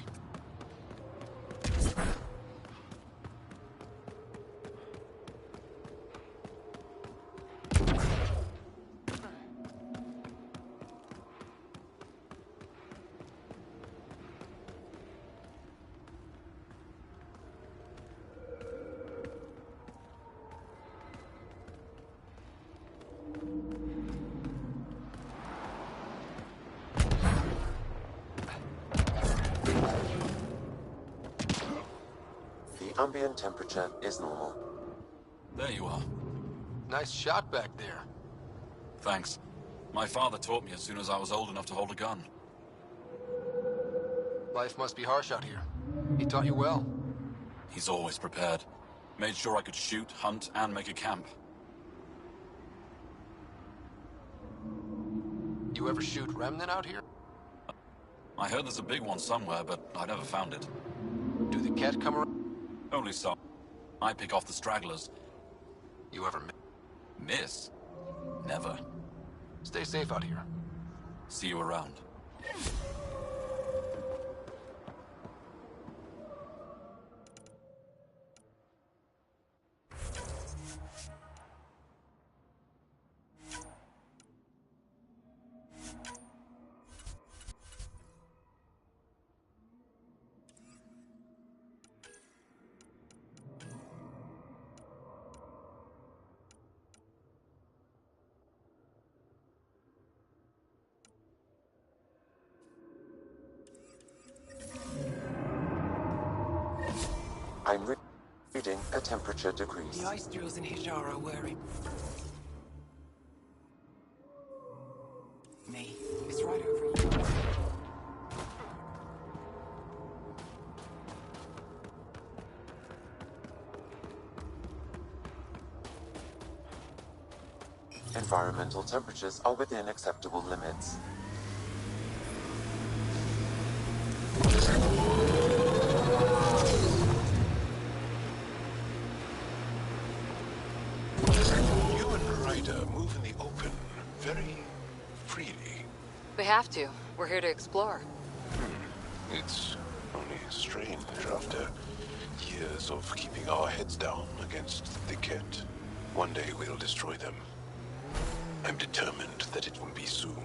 [SPEAKER 18] The ambient temperature is normal.
[SPEAKER 20] There you are.
[SPEAKER 2] Nice shot back there.
[SPEAKER 20] Thanks. My father taught me as soon as I was old enough to hold a gun.
[SPEAKER 2] Life must be harsh out here. He taught you well.
[SPEAKER 20] He's always prepared. Made sure I could shoot, hunt, and make a camp.
[SPEAKER 2] You ever shoot Remnant out here?
[SPEAKER 8] I heard there's a big one somewhere, but I never found it.
[SPEAKER 2] Do the Ket come around?
[SPEAKER 8] Only some. I pick off the stragglers.
[SPEAKER 2] You ever
[SPEAKER 8] miss? Never.
[SPEAKER 2] Stay safe out here.
[SPEAKER 8] See you around.
[SPEAKER 18] I'm reading a temperature decrease.
[SPEAKER 14] The ice drills in Hijara are wearing me. It's right over you.
[SPEAKER 18] Environmental temperatures are within acceptable limits.
[SPEAKER 21] Move in the open, very freely.
[SPEAKER 3] We have to. We're here to explore.
[SPEAKER 21] It's only strange after years of keeping our heads down against the Ket. One day we'll destroy them. I'm determined that it will be soon.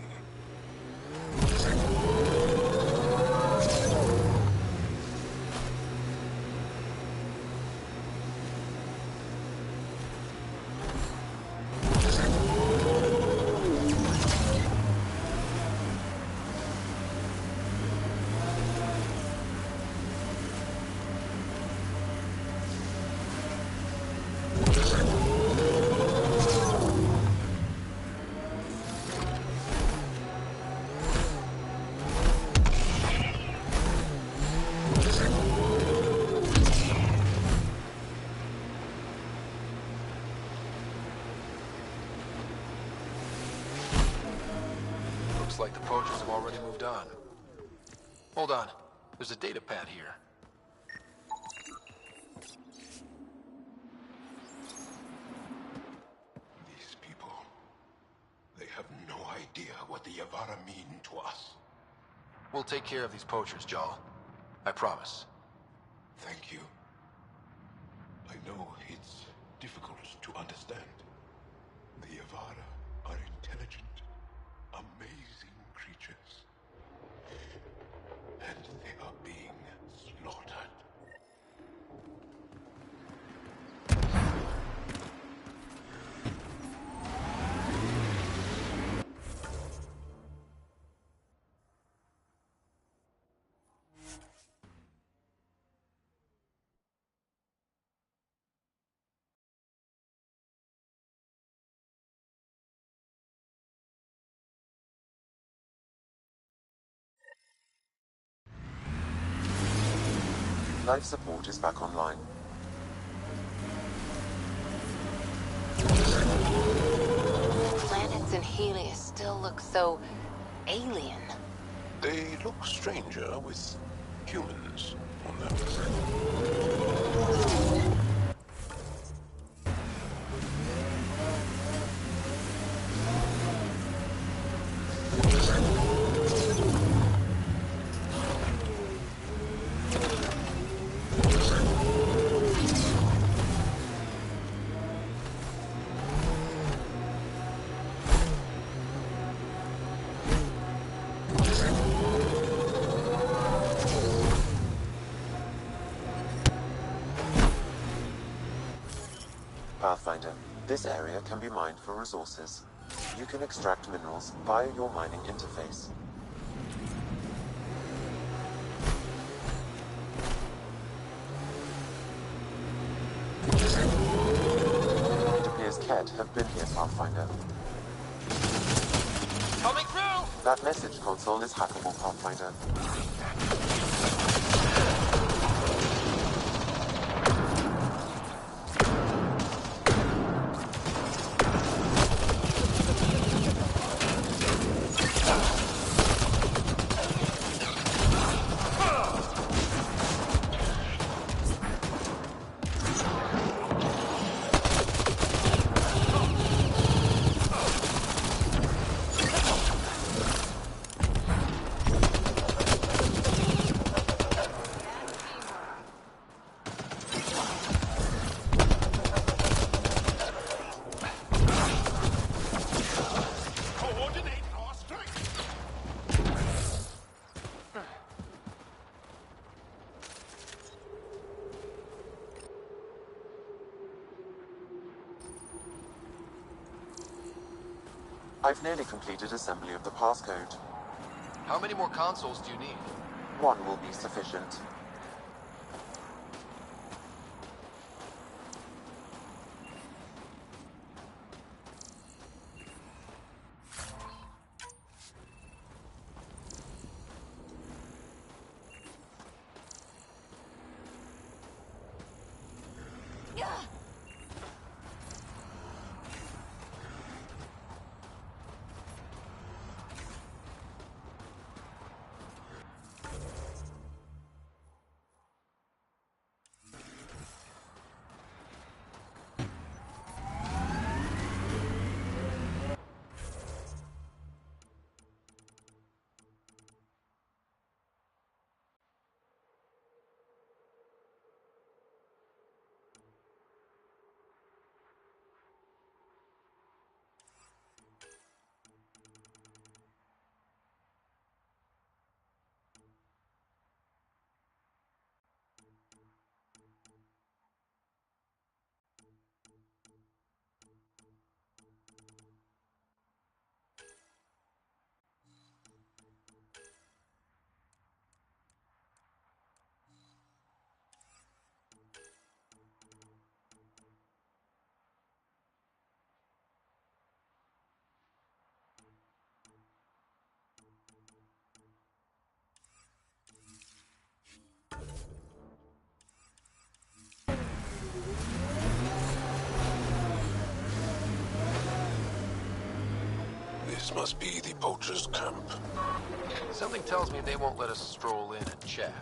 [SPEAKER 2] Looks like the poachers have already moved on. Hold on. There's a data pad here.
[SPEAKER 21] These people, they have no idea what the Yavara mean to us.
[SPEAKER 2] We'll take care of these poachers, Jal. I promise.
[SPEAKER 21] Thank you. I know it's difficult to understand. The Yavara are intelligent, amazing creatures. And they are being slaughtered.
[SPEAKER 18] Life support is back online.
[SPEAKER 3] Planets in Helios still look so alien.
[SPEAKER 21] They look stranger with humans on them.
[SPEAKER 18] Pathfinder, this area can be mined for resources. You can extract minerals via your mining interface. It appears Ket have been here, Pathfinder.
[SPEAKER 2] Coming through!
[SPEAKER 18] That message console is hackable, Pathfinder. I've nearly completed assembly of the passcode.
[SPEAKER 2] How many more consoles do you need?
[SPEAKER 18] One will be sufficient.
[SPEAKER 8] This must be the poacher's camp.
[SPEAKER 2] Something tells me they won't let us stroll in and chat.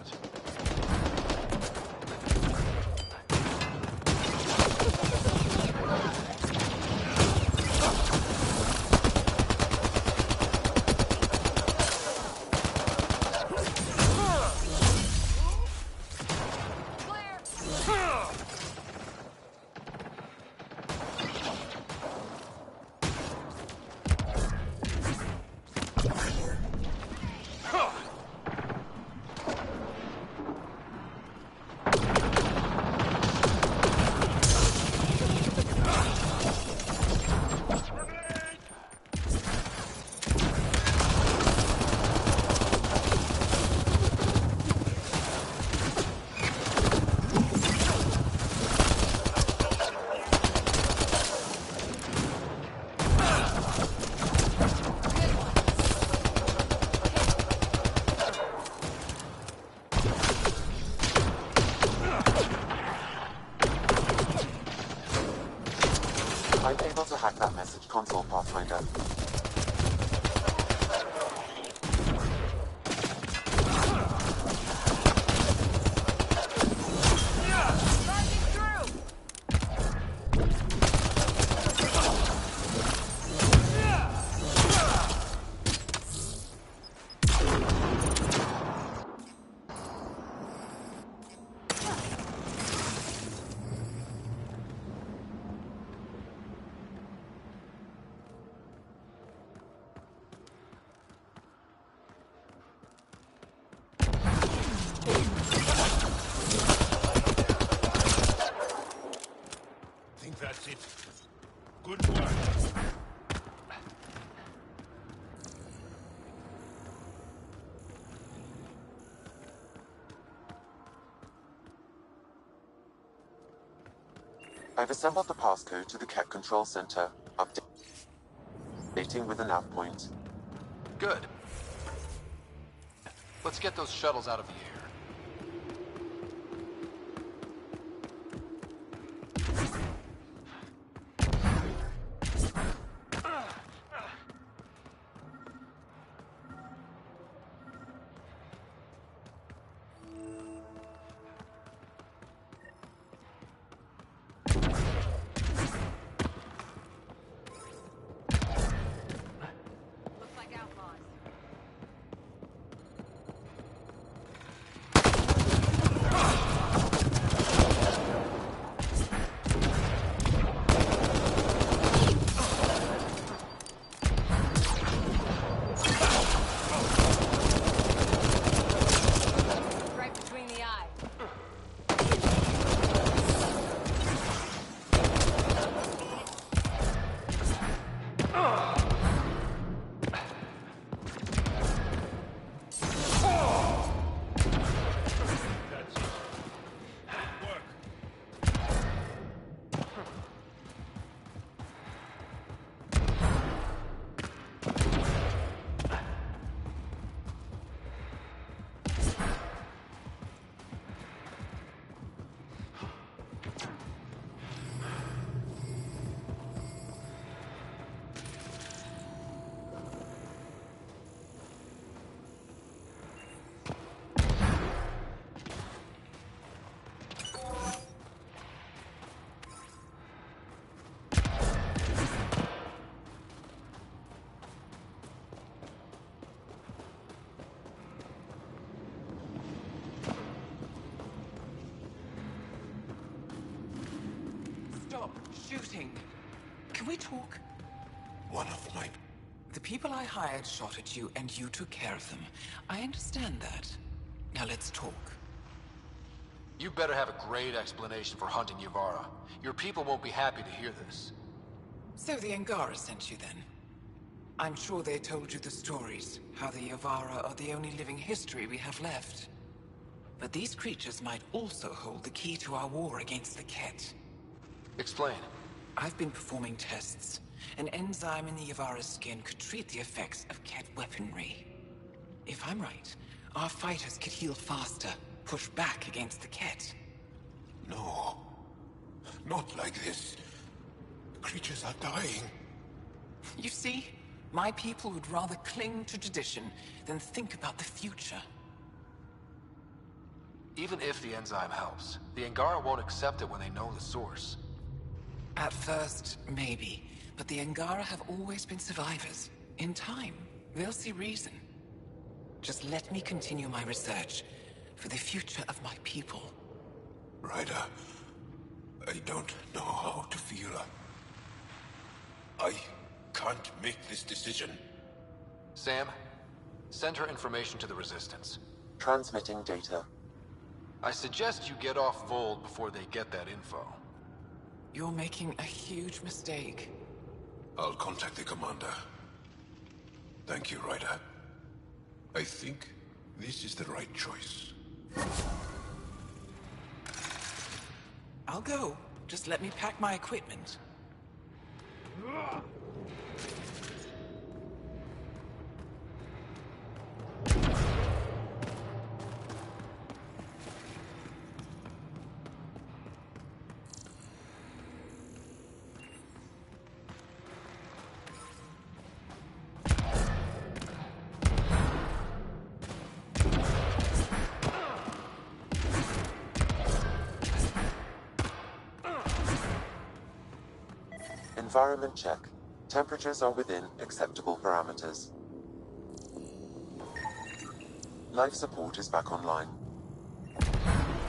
[SPEAKER 18] I'm able to hack that message console, Pathfinder.
[SPEAKER 13] That's it. Good work.
[SPEAKER 18] I've assembled the passcode to the Keck Control Center, updating with the nav point.
[SPEAKER 2] Good. Let's get those shuttles out of the air.
[SPEAKER 14] Can we talk?
[SPEAKER 13] One of my...
[SPEAKER 14] The people I hired shot at you, and you took care of them. I understand that. Now let's talk.
[SPEAKER 2] You better have a great explanation for hunting Yavara. Your people won't be happy to hear this.
[SPEAKER 14] So the Angara sent you then? I'm sure they told you the stories, how the Yavara are the only living history we have left. But these creatures might also hold the key to our war against the Ket.
[SPEAKER 2] Explain.
[SPEAKER 14] I've been performing tests. An enzyme in the Yavara's skin could treat the effects of Ket weaponry. If I'm right, our fighters could heal faster, push back against the Ket.
[SPEAKER 13] No. Not like this. The creatures are dying.
[SPEAKER 14] You see, my people would rather cling to tradition than think about the future.
[SPEAKER 2] Even if the enzyme helps, the Angara won't accept it when they know the source.
[SPEAKER 14] At first, maybe. But the Angara have always been survivors. In time, they'll see reason. Just let me continue my research for the future of my people.
[SPEAKER 13] Ryder, I don't know how to feel. I can't make this decision.
[SPEAKER 2] Sam, send her information to the Resistance.
[SPEAKER 18] Transmitting data.
[SPEAKER 2] I suggest you get off Vold before they get that info.
[SPEAKER 14] You're making a huge mistake.
[SPEAKER 13] I'll contact the commander. Thank you, Ryder. I think this is the right choice.
[SPEAKER 14] I'll go. Just let me pack my equipment.
[SPEAKER 18] Environment check. Temperatures are within acceptable parameters. Life support is back online.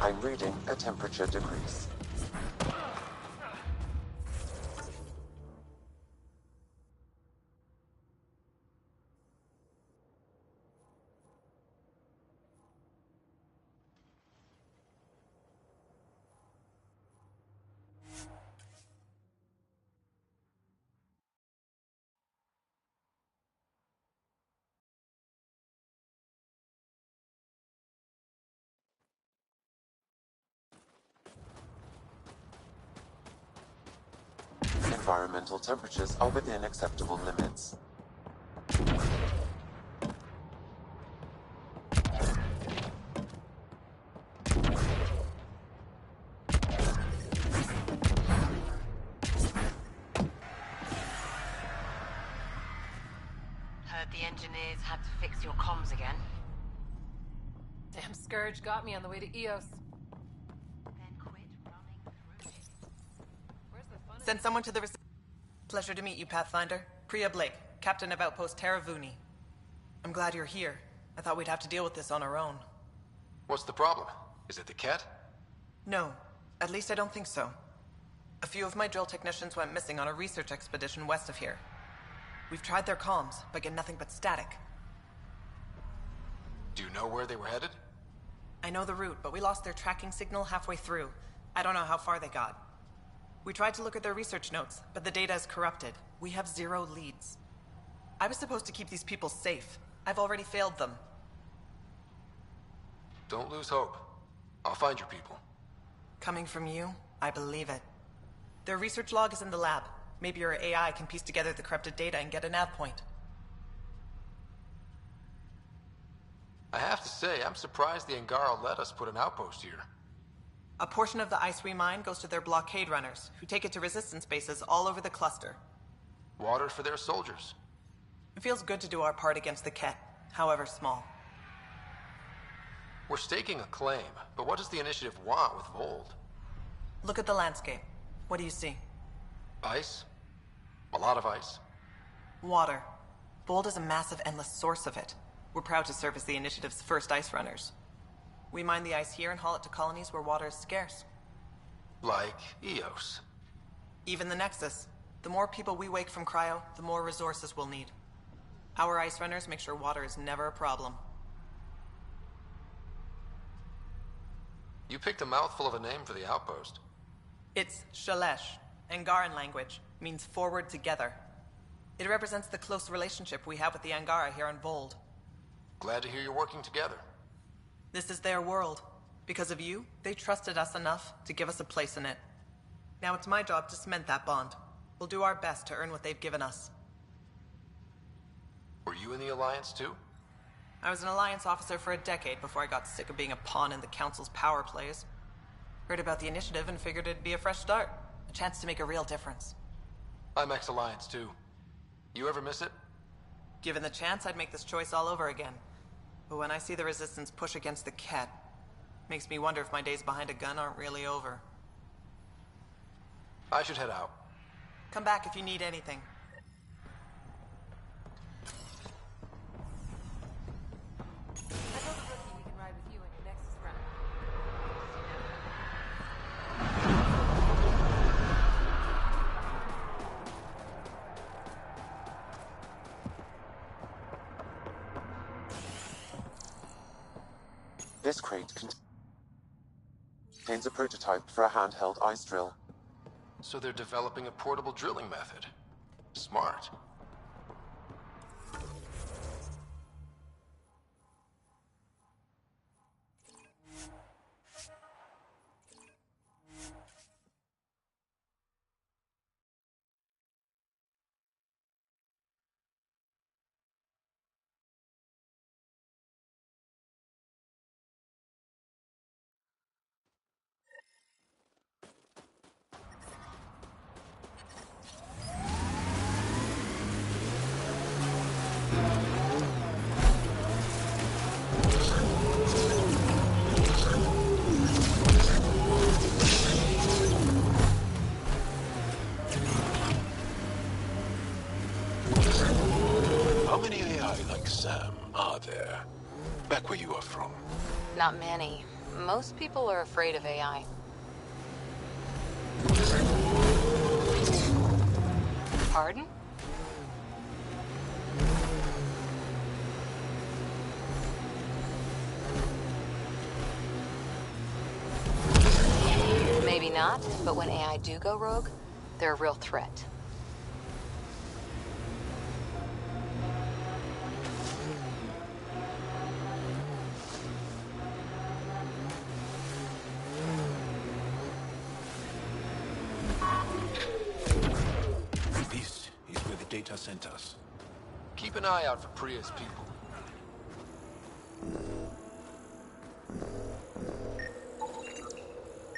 [SPEAKER 18] I'm reading a temperature decrease. Environmental temperatures are within acceptable limits.
[SPEAKER 23] Heard the engineers had to fix your comms again.
[SPEAKER 10] Damn Scourge got me on the way to Eos.
[SPEAKER 12] Send someone to the Pleasure to meet you, Pathfinder. Priya Blake, Captain of Outpost Taravuni. I'm glad you're here. I thought we'd have to deal with this on our own.
[SPEAKER 2] What's the problem? Is it the Ket?
[SPEAKER 12] No. At least I don't think so. A few of my drill technicians went missing on a research expedition west of here. We've tried their comms, but get nothing but static.
[SPEAKER 2] Do you know where they were headed?
[SPEAKER 12] I know the route, but we lost their tracking signal halfway through. I don't know how far they got. We tried to look at their research notes, but the data is corrupted. We have 0 leads. I was supposed to keep these people safe. I've already failed them.
[SPEAKER 2] Don't lose hope. I'll find your people.
[SPEAKER 12] Coming from you, I believe it. Their research log is in the lab. Maybe your AI can piece together the corrupted data and get a nav point.
[SPEAKER 2] I have to say, I'm surprised the Angara let us put an outpost here.
[SPEAKER 12] A portion of the ice we mine goes to their blockade runners, who take it to resistance bases all over the cluster.
[SPEAKER 2] Water for their soldiers.
[SPEAKER 12] It feels good to do our part against the Ket, however small.
[SPEAKER 2] We're staking a claim, but what does the initiative want with Vold?
[SPEAKER 12] Look at the landscape. What do you see?
[SPEAKER 2] Ice? A lot of ice.
[SPEAKER 12] Water. Vold is a massive, endless source of it. We're proud to serve as the initiative's first ice runners. We mine the ice here and haul it to colonies where water is scarce.
[SPEAKER 2] Like Eos.
[SPEAKER 12] Even the Nexus. The more people we wake from cryo, the more resources we'll need. Our ice runners make sure water is never a problem.
[SPEAKER 2] You picked a mouthful of a name for the outpost.
[SPEAKER 12] It's Shalesh. Angaran language means forward together. It represents the close relationship we have with the Angara here on Vold.
[SPEAKER 2] Glad to hear you're working together.
[SPEAKER 12] This is their world. Because of you, they trusted us enough to give us a place in it. Now it's my job to cement that bond. We'll do our best to earn what they've given us.
[SPEAKER 2] Were you in the Alliance too?
[SPEAKER 12] I was an Alliance officer for a decade before I got sick of being a pawn in the Council's power plays. Heard about the initiative and figured it'd be a fresh start. A chance to make a real difference.
[SPEAKER 2] I'm ex-Alliance too. You ever miss it?
[SPEAKER 12] Given the chance, I'd make this choice all over again. But when I see the Resistance push against the Ket, makes me wonder if my days behind a gun aren't really over.
[SPEAKER 2] I should head out.
[SPEAKER 12] Come back if you need anything.
[SPEAKER 18] This crate contains a prototype for a handheld ice drill.
[SPEAKER 2] So they're developing a portable drilling method. Smart.
[SPEAKER 13] How many AI like Sam are there? Back where you are from?
[SPEAKER 3] Not many. Most people are afraid of AI. Pardon? Maybe not, but when AI do go rogue, they're a real threat.
[SPEAKER 13] This is where the data sent us.
[SPEAKER 2] Keep an eye out for Priya's people.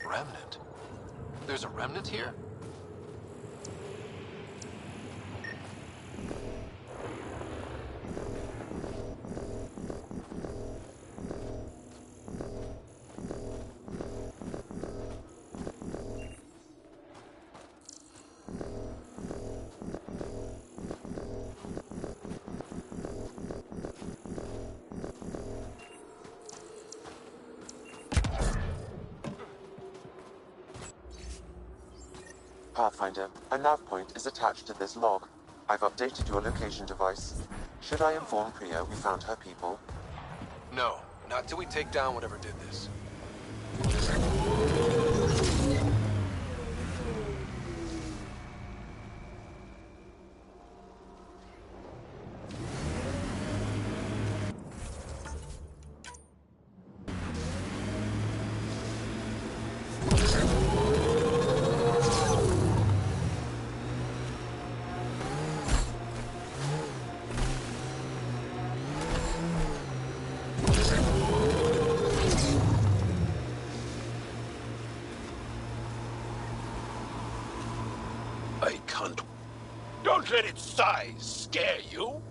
[SPEAKER 2] Remnant? There's a remnant here?
[SPEAKER 18] Pathfinder, a nav point is attached to this log. I've updated your location device. Should I inform Priya we found her people?
[SPEAKER 2] No, not till we take down whatever did this.
[SPEAKER 13] I can't. Don't let its size scare you.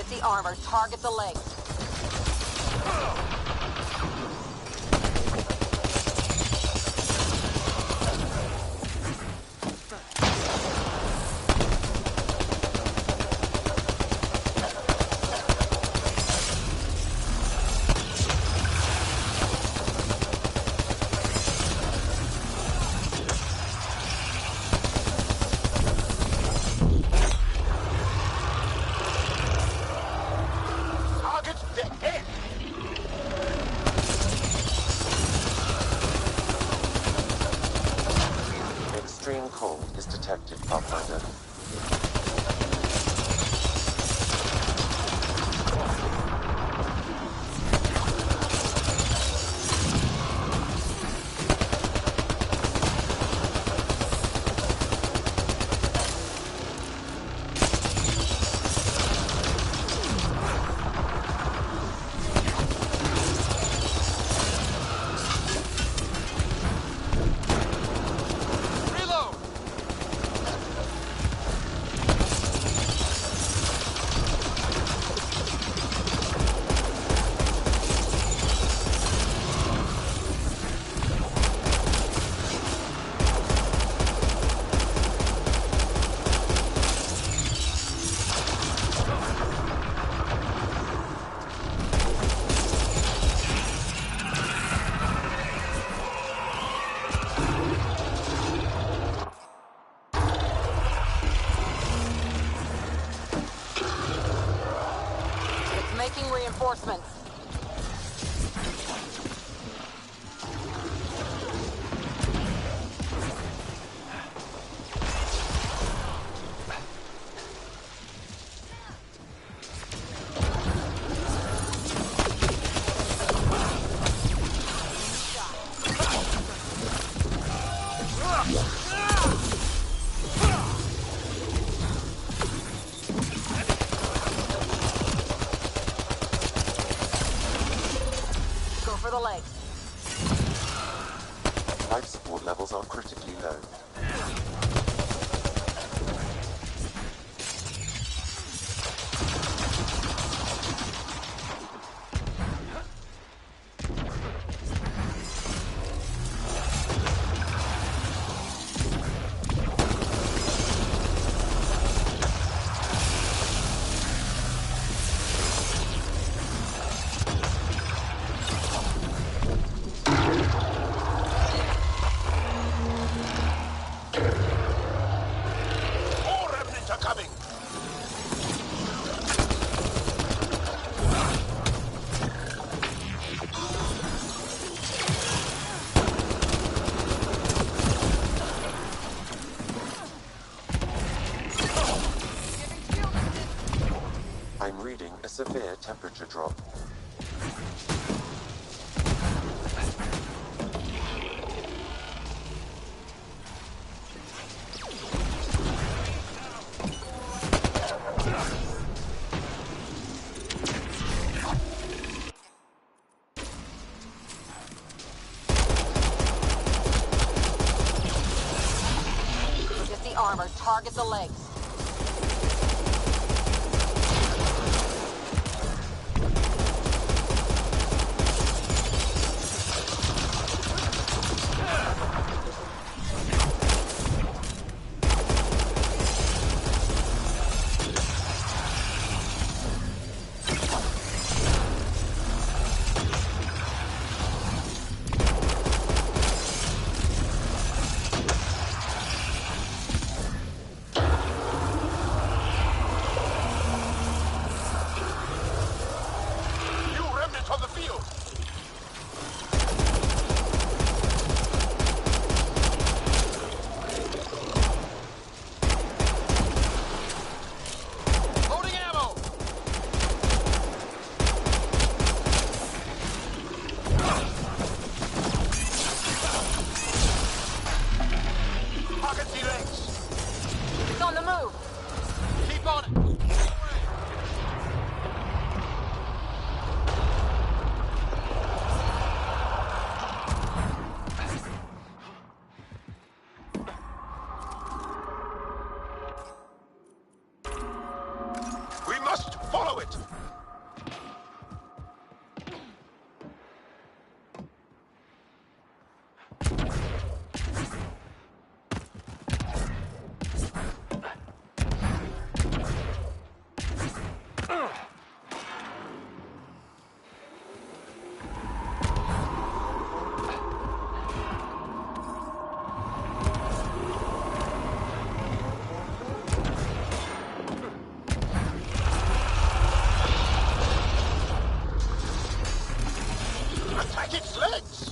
[SPEAKER 9] Get the armor. Target the legs.
[SPEAKER 18] Extreme cold is detected, Pathfinder. Making reinforcements. For the legs. Life support levels are critically low. I'm reading a severe temperature drop.
[SPEAKER 9] Get the armor. Target the legs.
[SPEAKER 15] Attack its legs!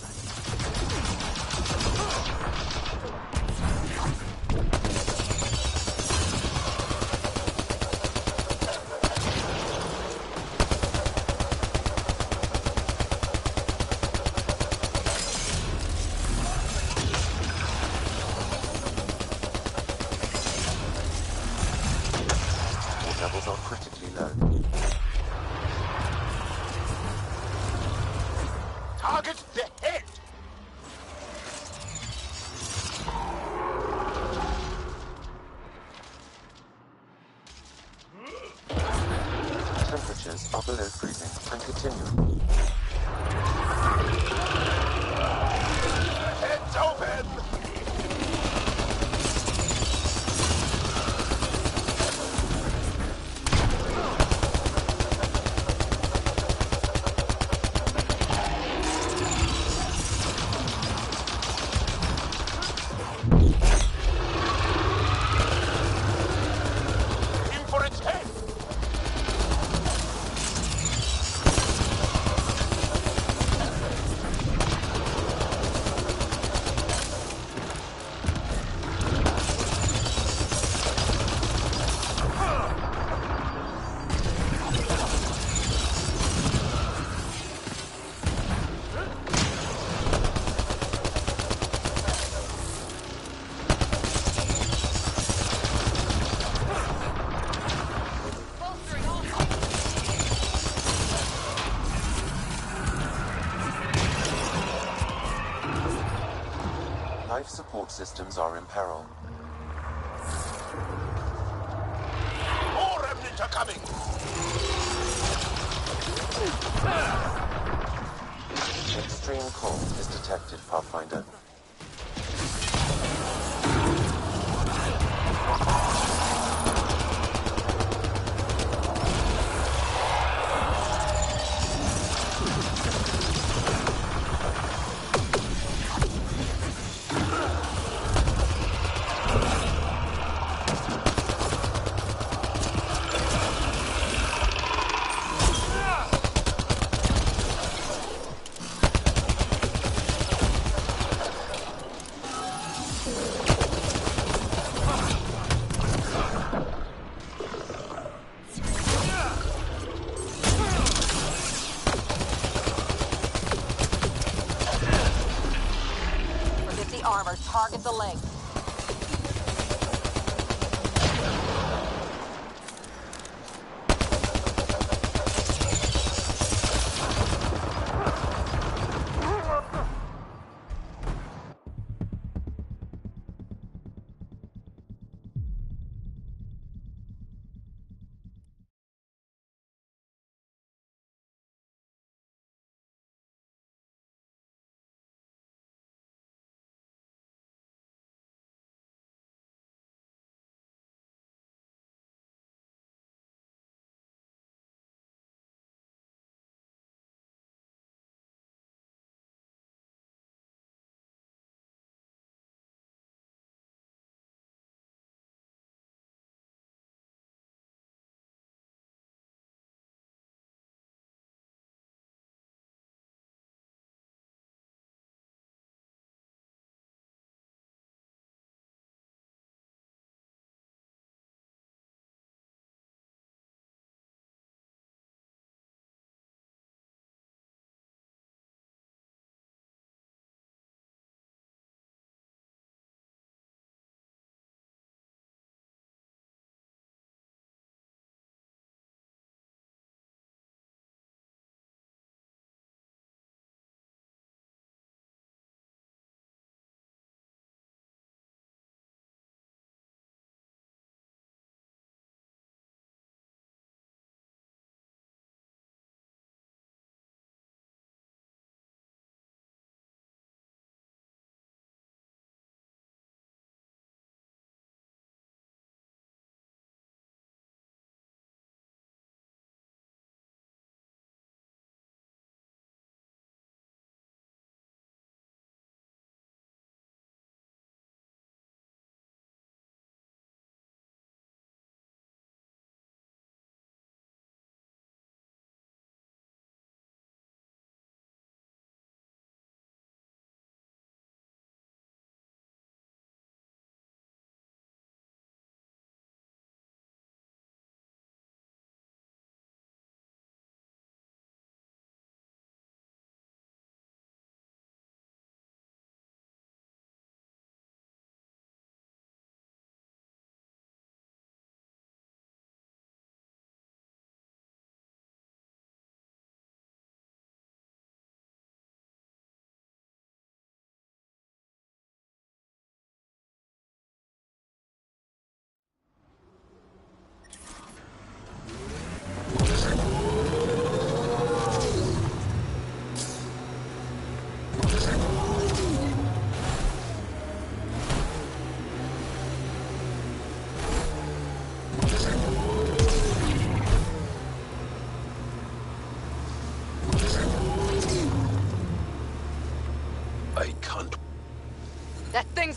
[SPEAKER 18] Levels are critically low.
[SPEAKER 15] Target the head!
[SPEAKER 18] Temperatures are below freezing and continuing.
[SPEAKER 15] Heads open! In for its head!
[SPEAKER 18] Life support systems are in peril.
[SPEAKER 15] More remnants are coming!
[SPEAKER 18] Extreme cold is detected, Pathfinder.
[SPEAKER 9] Forget the armor. Target the legs.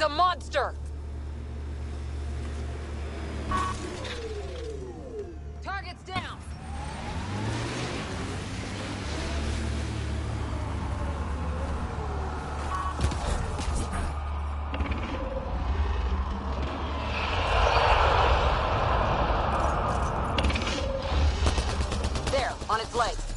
[SPEAKER 9] He's a monster! Target's down! There, on its legs.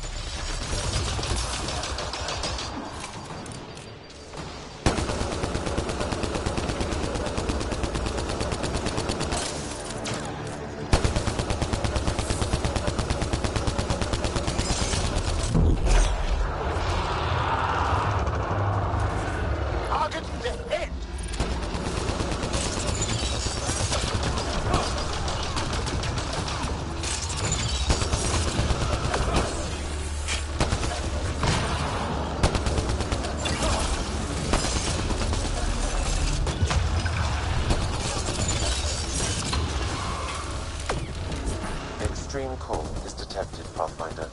[SPEAKER 15] Target the head!
[SPEAKER 18] Extreme cold is detected, Pathfinder.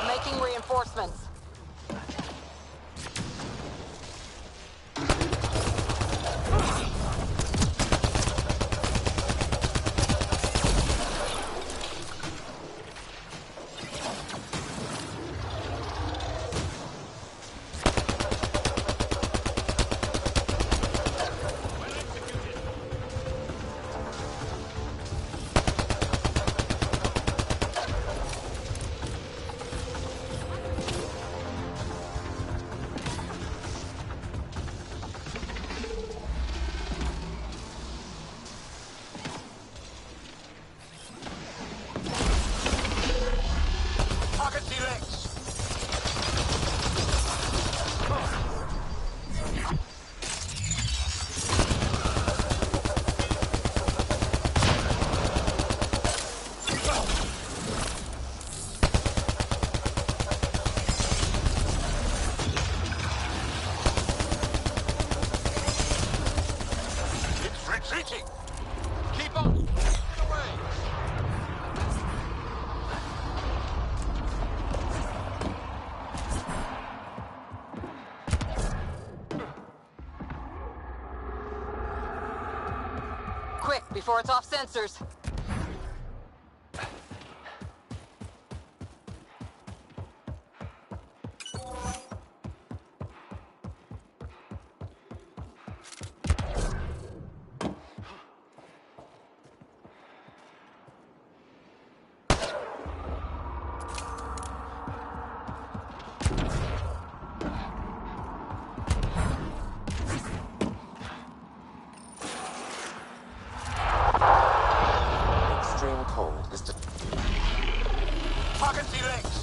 [SPEAKER 9] Making reinforcements.
[SPEAKER 15] Target the legs! It's retreating! Keep on! Get away!
[SPEAKER 9] Quick, before it's off sensors.
[SPEAKER 18] Extreme cold is
[SPEAKER 15] Target the legs!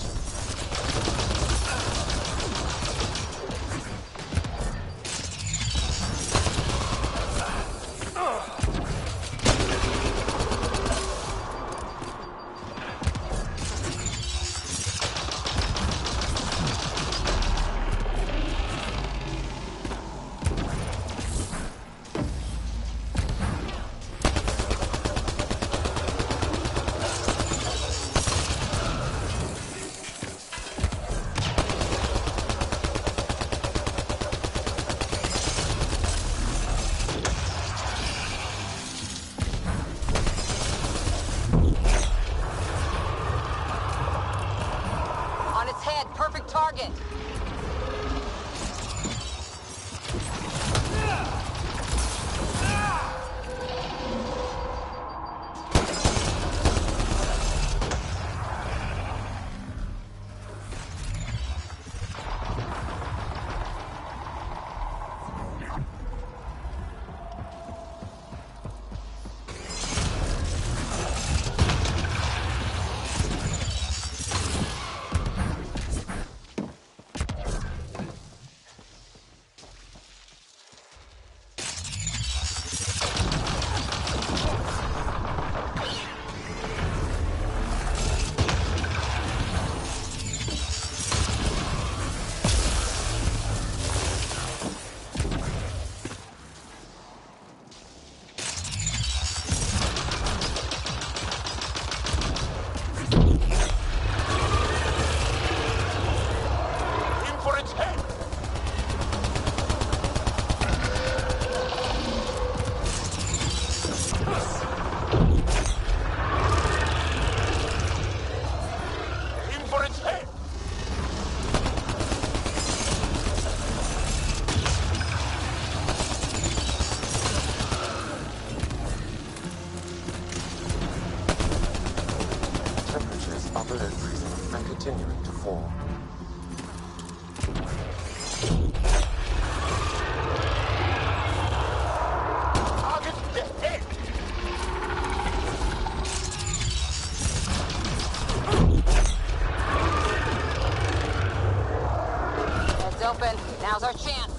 [SPEAKER 9] open. Now's our chance.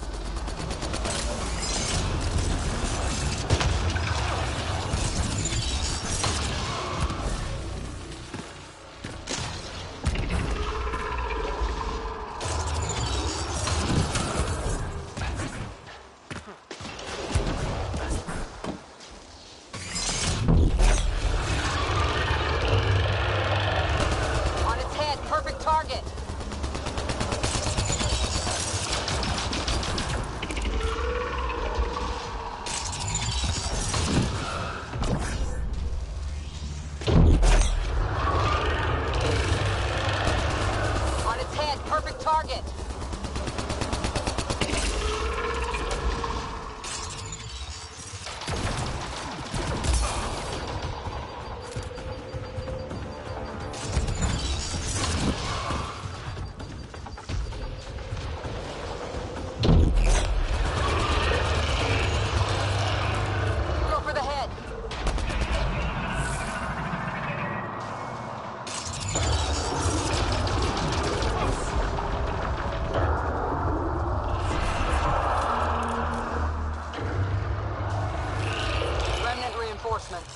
[SPEAKER 9] On its head, perfect target. On its head, perfect target. Go for the head. Remnant reinforcements.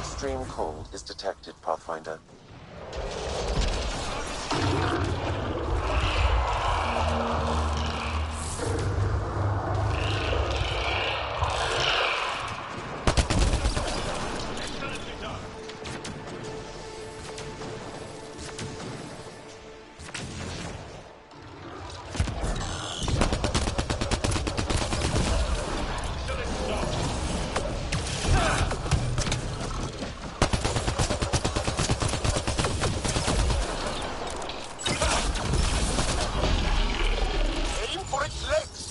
[SPEAKER 18] Extreme cold is detected, Pathfinder.
[SPEAKER 15] Aim for its legs!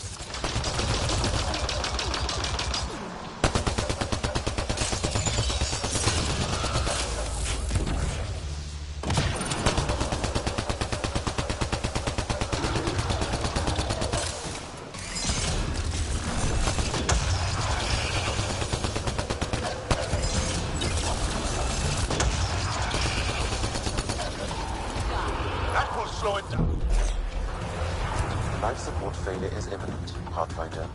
[SPEAKER 15] That will slow it down.
[SPEAKER 18] Life support failure is imminent, Pathfinder.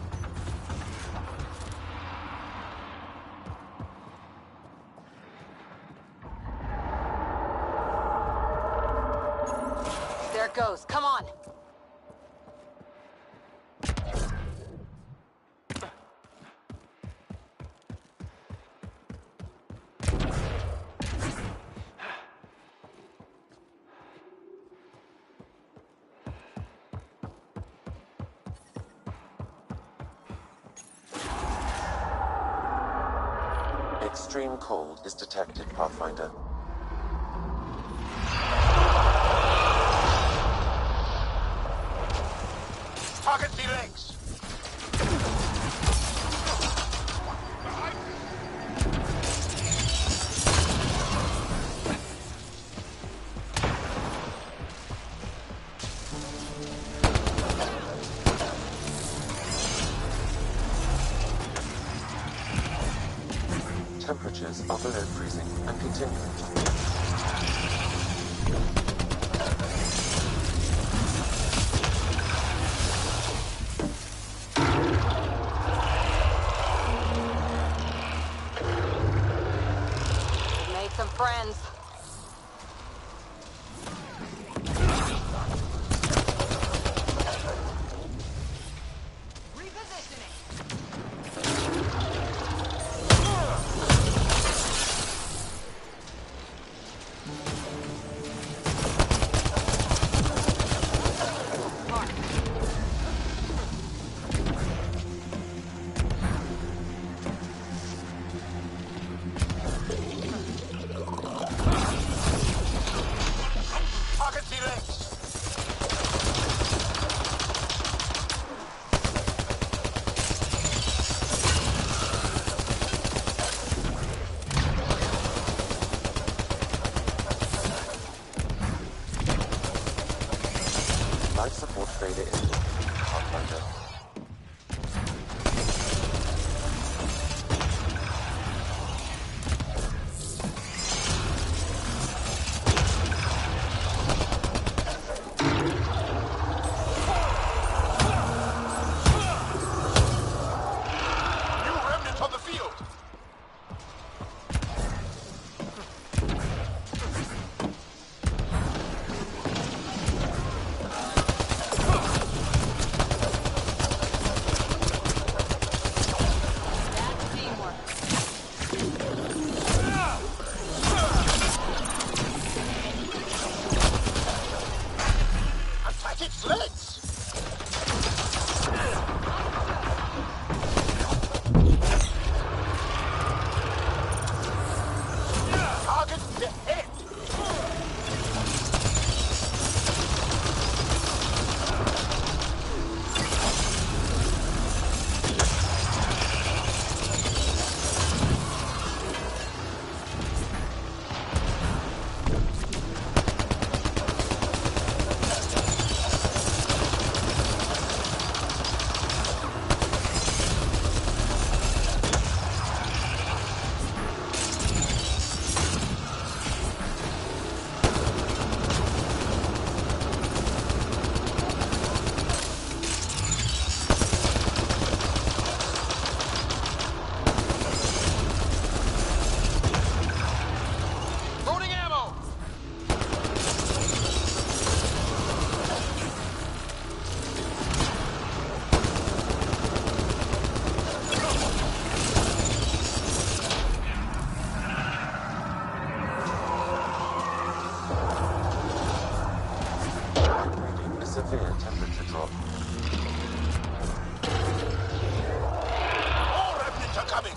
[SPEAKER 9] There it goes. Come on.
[SPEAKER 18] Extreme cold is detected, Pathfinder.
[SPEAKER 15] Target the legs!
[SPEAKER 18] Temperatures are below freezing and continuing.
[SPEAKER 9] We've made some friends.
[SPEAKER 18] Life support failure indicated, Pathfinder. Severe temperature drop.
[SPEAKER 13] More remnants are coming!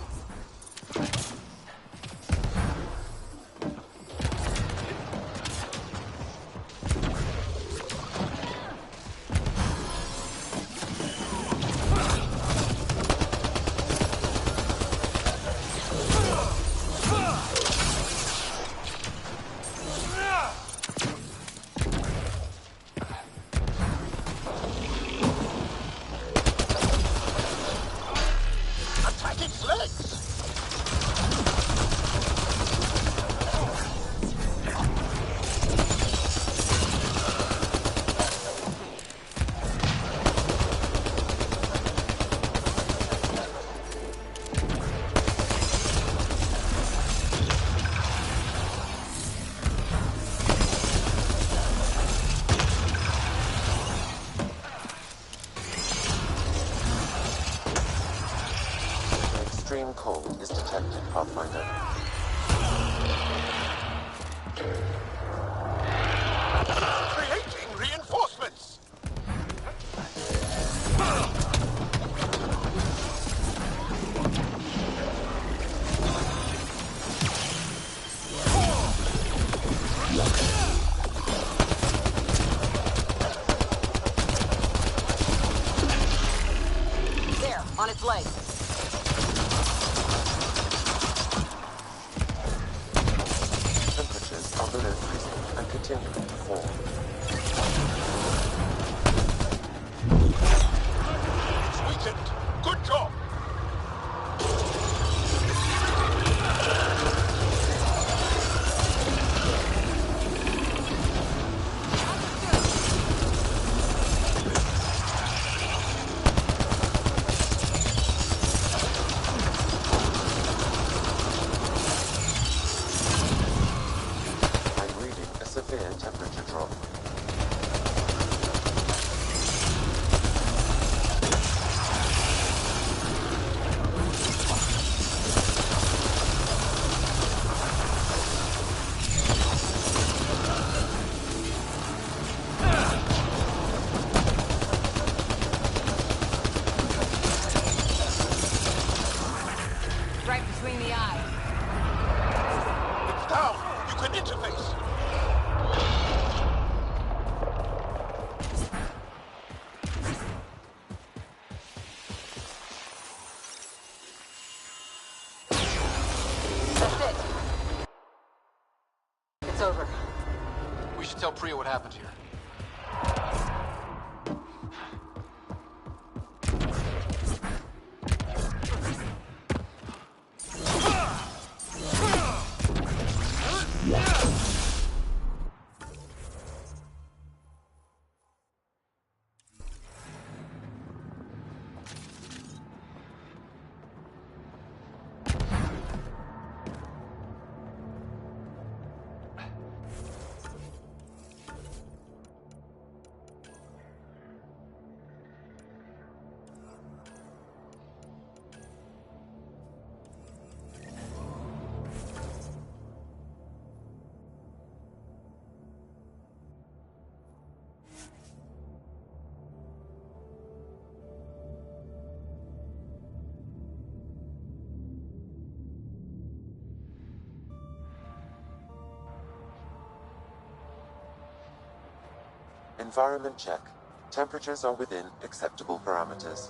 [SPEAKER 18] Extreme cold is detected, Pathfinder.
[SPEAKER 13] Creating reinforcements!
[SPEAKER 9] There, on its way.
[SPEAKER 18] Temperatures are below freezing and continuing to fall.
[SPEAKER 13] It's weakened. Good job!
[SPEAKER 18] I'm reading a severe temperature drop.
[SPEAKER 9] Right between the eyes.
[SPEAKER 13] It's down! You can interface!
[SPEAKER 9] That's it. It's over.
[SPEAKER 2] We should tell Priya what happened here.
[SPEAKER 18] Environment check. Temperatures are within acceptable parameters.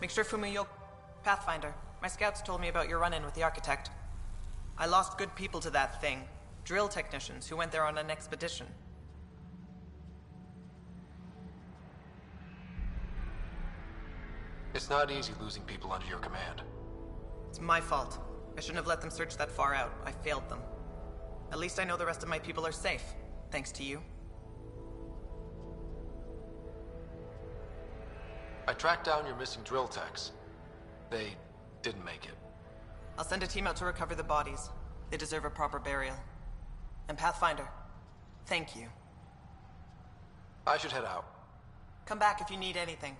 [SPEAKER 12] Make sure Fumiyo... Pathfinder, my scouts told me about your run-in with the architect. I lost good people to that thing. Drill technicians who went there on an expedition.
[SPEAKER 2] It's not easy losing people under your command.
[SPEAKER 12] It's my fault. I shouldn't have let them search that far out. I failed them. At least I know the rest of my people are safe, thanks to you.
[SPEAKER 2] I tracked down your missing drill techs. They didn't make it.
[SPEAKER 12] I'll send a team out to recover the bodies. They deserve a proper burial. And Pathfinder, thank you.
[SPEAKER 2] I should head out.
[SPEAKER 12] Come back if you need anything.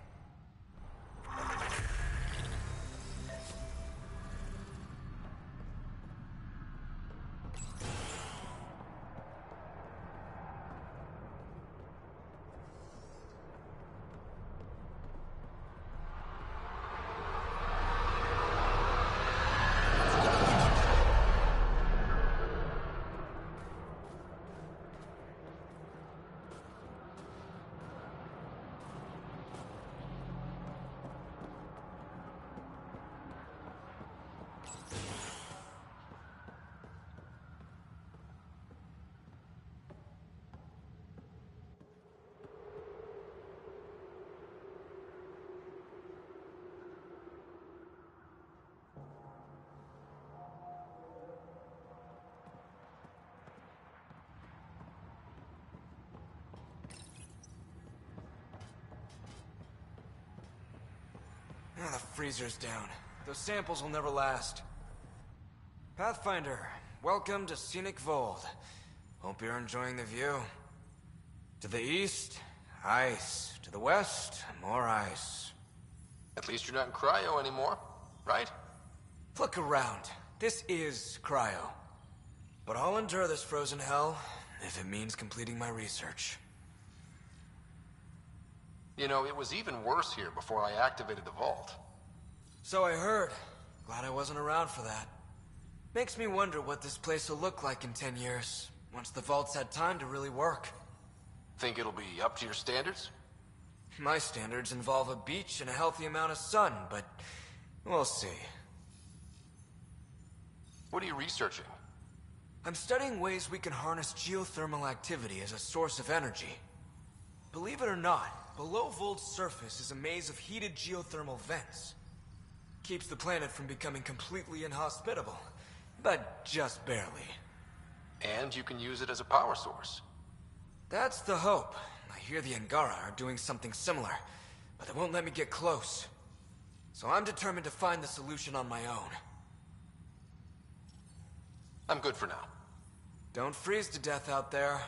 [SPEAKER 6] The freezer's down. Those samples will never last. Pathfinder, welcome to Scenic Vold. Hope you're enjoying the view. To the east, ice. To the west, more ice.
[SPEAKER 2] At least you're not in cryo anymore, right?
[SPEAKER 6] Look around. This is cryo. But I'll endure this frozen hell if it means completing my research.
[SPEAKER 2] You know, it was even worse here before I activated the vault.
[SPEAKER 6] So I heard. Glad I wasn't around for that. Makes me wonder what this place will look like in 10 years, once the vault's had time to really work.
[SPEAKER 2] Think it'll be up to your standards?
[SPEAKER 6] My standards involve a beach and a healthy amount of sun, but we'll see.
[SPEAKER 2] What are you researching?
[SPEAKER 6] I'm studying ways we can harness geothermal activity as a source of energy. Believe it or not, below Vold's surface is a maze of heated geothermal vents. Keeps the planet from becoming completely inhospitable, but just barely.
[SPEAKER 2] And you can use it as a power source.
[SPEAKER 6] That's the hope. I hear the Angara are doing something similar, but they won't let me get close. So I'm determined to find the solution on my own.
[SPEAKER 2] I'm good for now.
[SPEAKER 6] Don't freeze to death out there.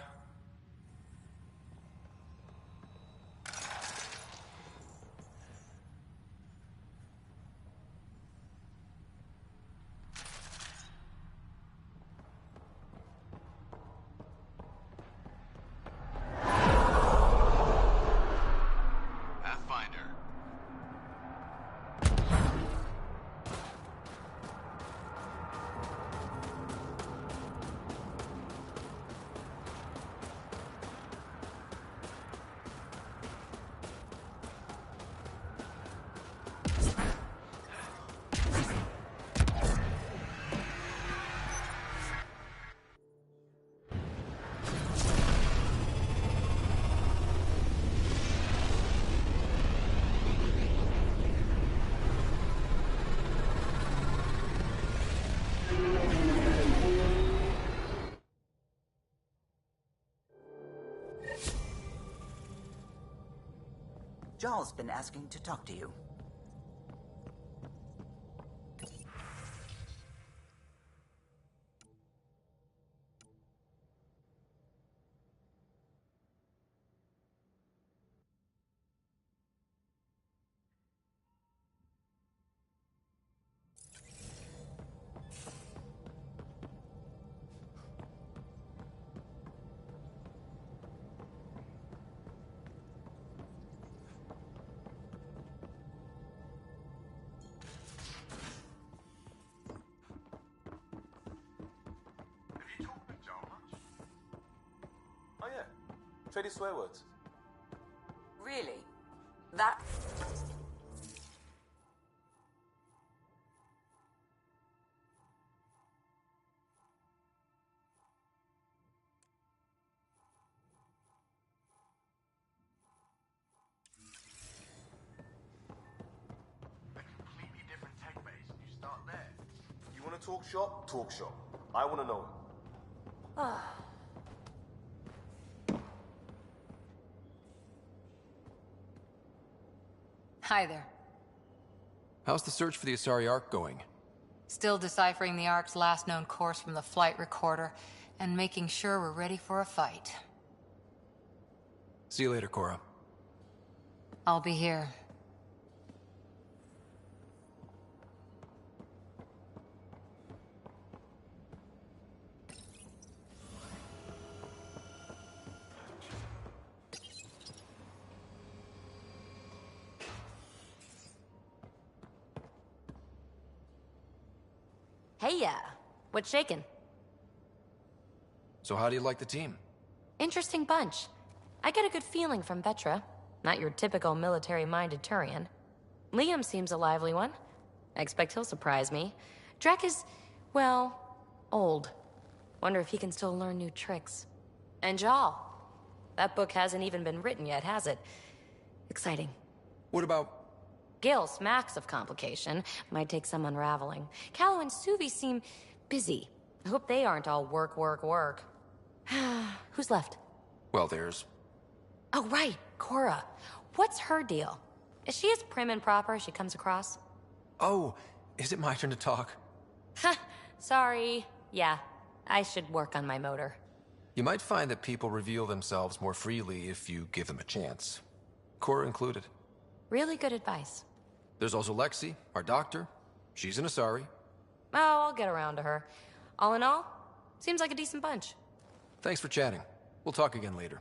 [SPEAKER 24] Jarl's been asking to talk to you.
[SPEAKER 7] Oh yeah, trading swear words.
[SPEAKER 9] Really? That...
[SPEAKER 16] Completely different tech base, and you start there.
[SPEAKER 7] You want to talk shop? Talk shop. I want to know.
[SPEAKER 3] Hi there.
[SPEAKER 2] How's the search for the Asari Ark going?
[SPEAKER 3] Still deciphering the Ark's last known course from the flight recorder and making sure we're ready for a fight.
[SPEAKER 2] See you later, Cora.
[SPEAKER 3] I'll be here.
[SPEAKER 11] Hey, what's shaking?
[SPEAKER 2] So how do you like the team?
[SPEAKER 11] Interesting bunch. I get a good feeling from Vetra. Not your typical military-minded Turian. Liam seems a lively one. I expect he'll surprise me. Drek is, well, old. Wonder if he can still learn new tricks. And Jal. That book hasn't even been written yet, has it? Exciting.
[SPEAKER 2] What about...
[SPEAKER 11] Gil smacks of complication. Might take some unraveling. Callow and Suvi seem busy. I hope they aren't all work, work, work. Who's left?
[SPEAKER 2] Well, there's...
[SPEAKER 11] Oh, right. Cora. What's her deal? Is she as prim and proper as she comes across?
[SPEAKER 2] Oh, is it my turn to talk?
[SPEAKER 11] Ha! Sorry. Yeah, I should work on my motor.
[SPEAKER 2] You might find that people reveal themselves more freely if you give them a chance. Cora included.
[SPEAKER 11] Really good advice.
[SPEAKER 2] There's also Lexi, our doctor. She's an Asari.
[SPEAKER 11] Oh, I'll get around to her. All in all, seems like a decent bunch.
[SPEAKER 2] Thanks for chatting. We'll talk again later.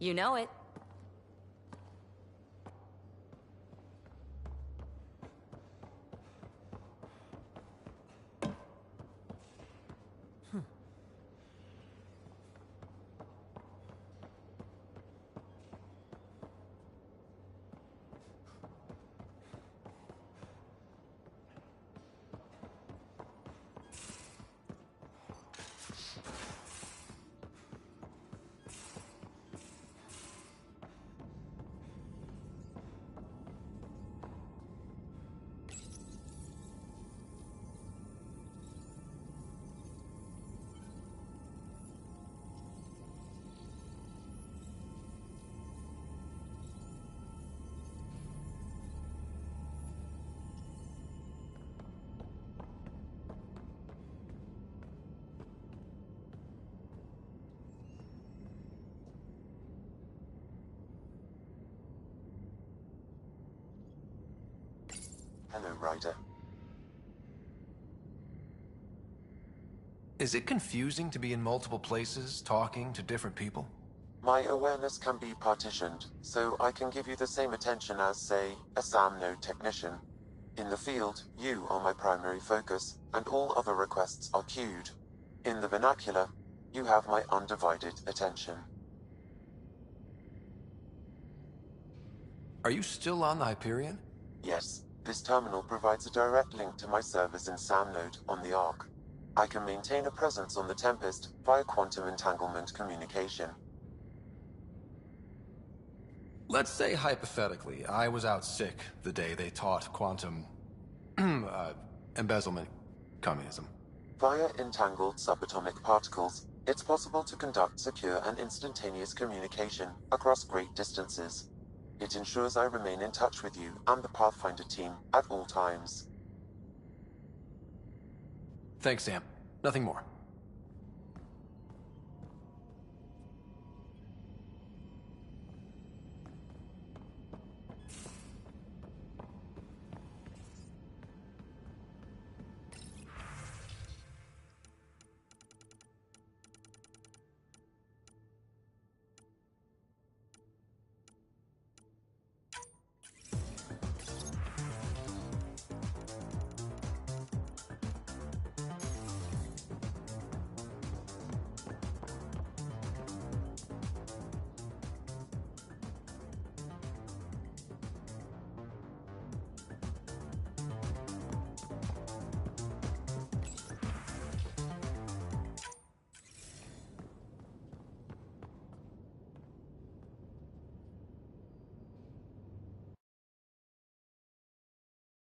[SPEAKER 11] You know it.
[SPEAKER 18] Hello, Ryder.
[SPEAKER 2] Is it confusing to be in multiple places, talking to different people?
[SPEAKER 18] My awareness can be partitioned, so I can give you the same attention as, say, a SAM node technician. In the field, you are my primary focus, and all other requests are queued. In the vernacular, you have my undivided attention.
[SPEAKER 2] Are you still on the Hyperion?
[SPEAKER 18] Yes, this terminal provides a direct link to my servers in SAM node on the Ark. I can maintain a presence on the Tempest via quantum entanglement communication.
[SPEAKER 2] Let's say, hypothetically, I was out sick the day they taught quantum... embezzlement communism.
[SPEAKER 18] Via entangled subatomic particles, it's possible to conduct secure and instantaneous communication across great distances. It ensures I remain in touch with you and the Pathfinder team at all times.
[SPEAKER 2] Thanks, Sam. Nothing more.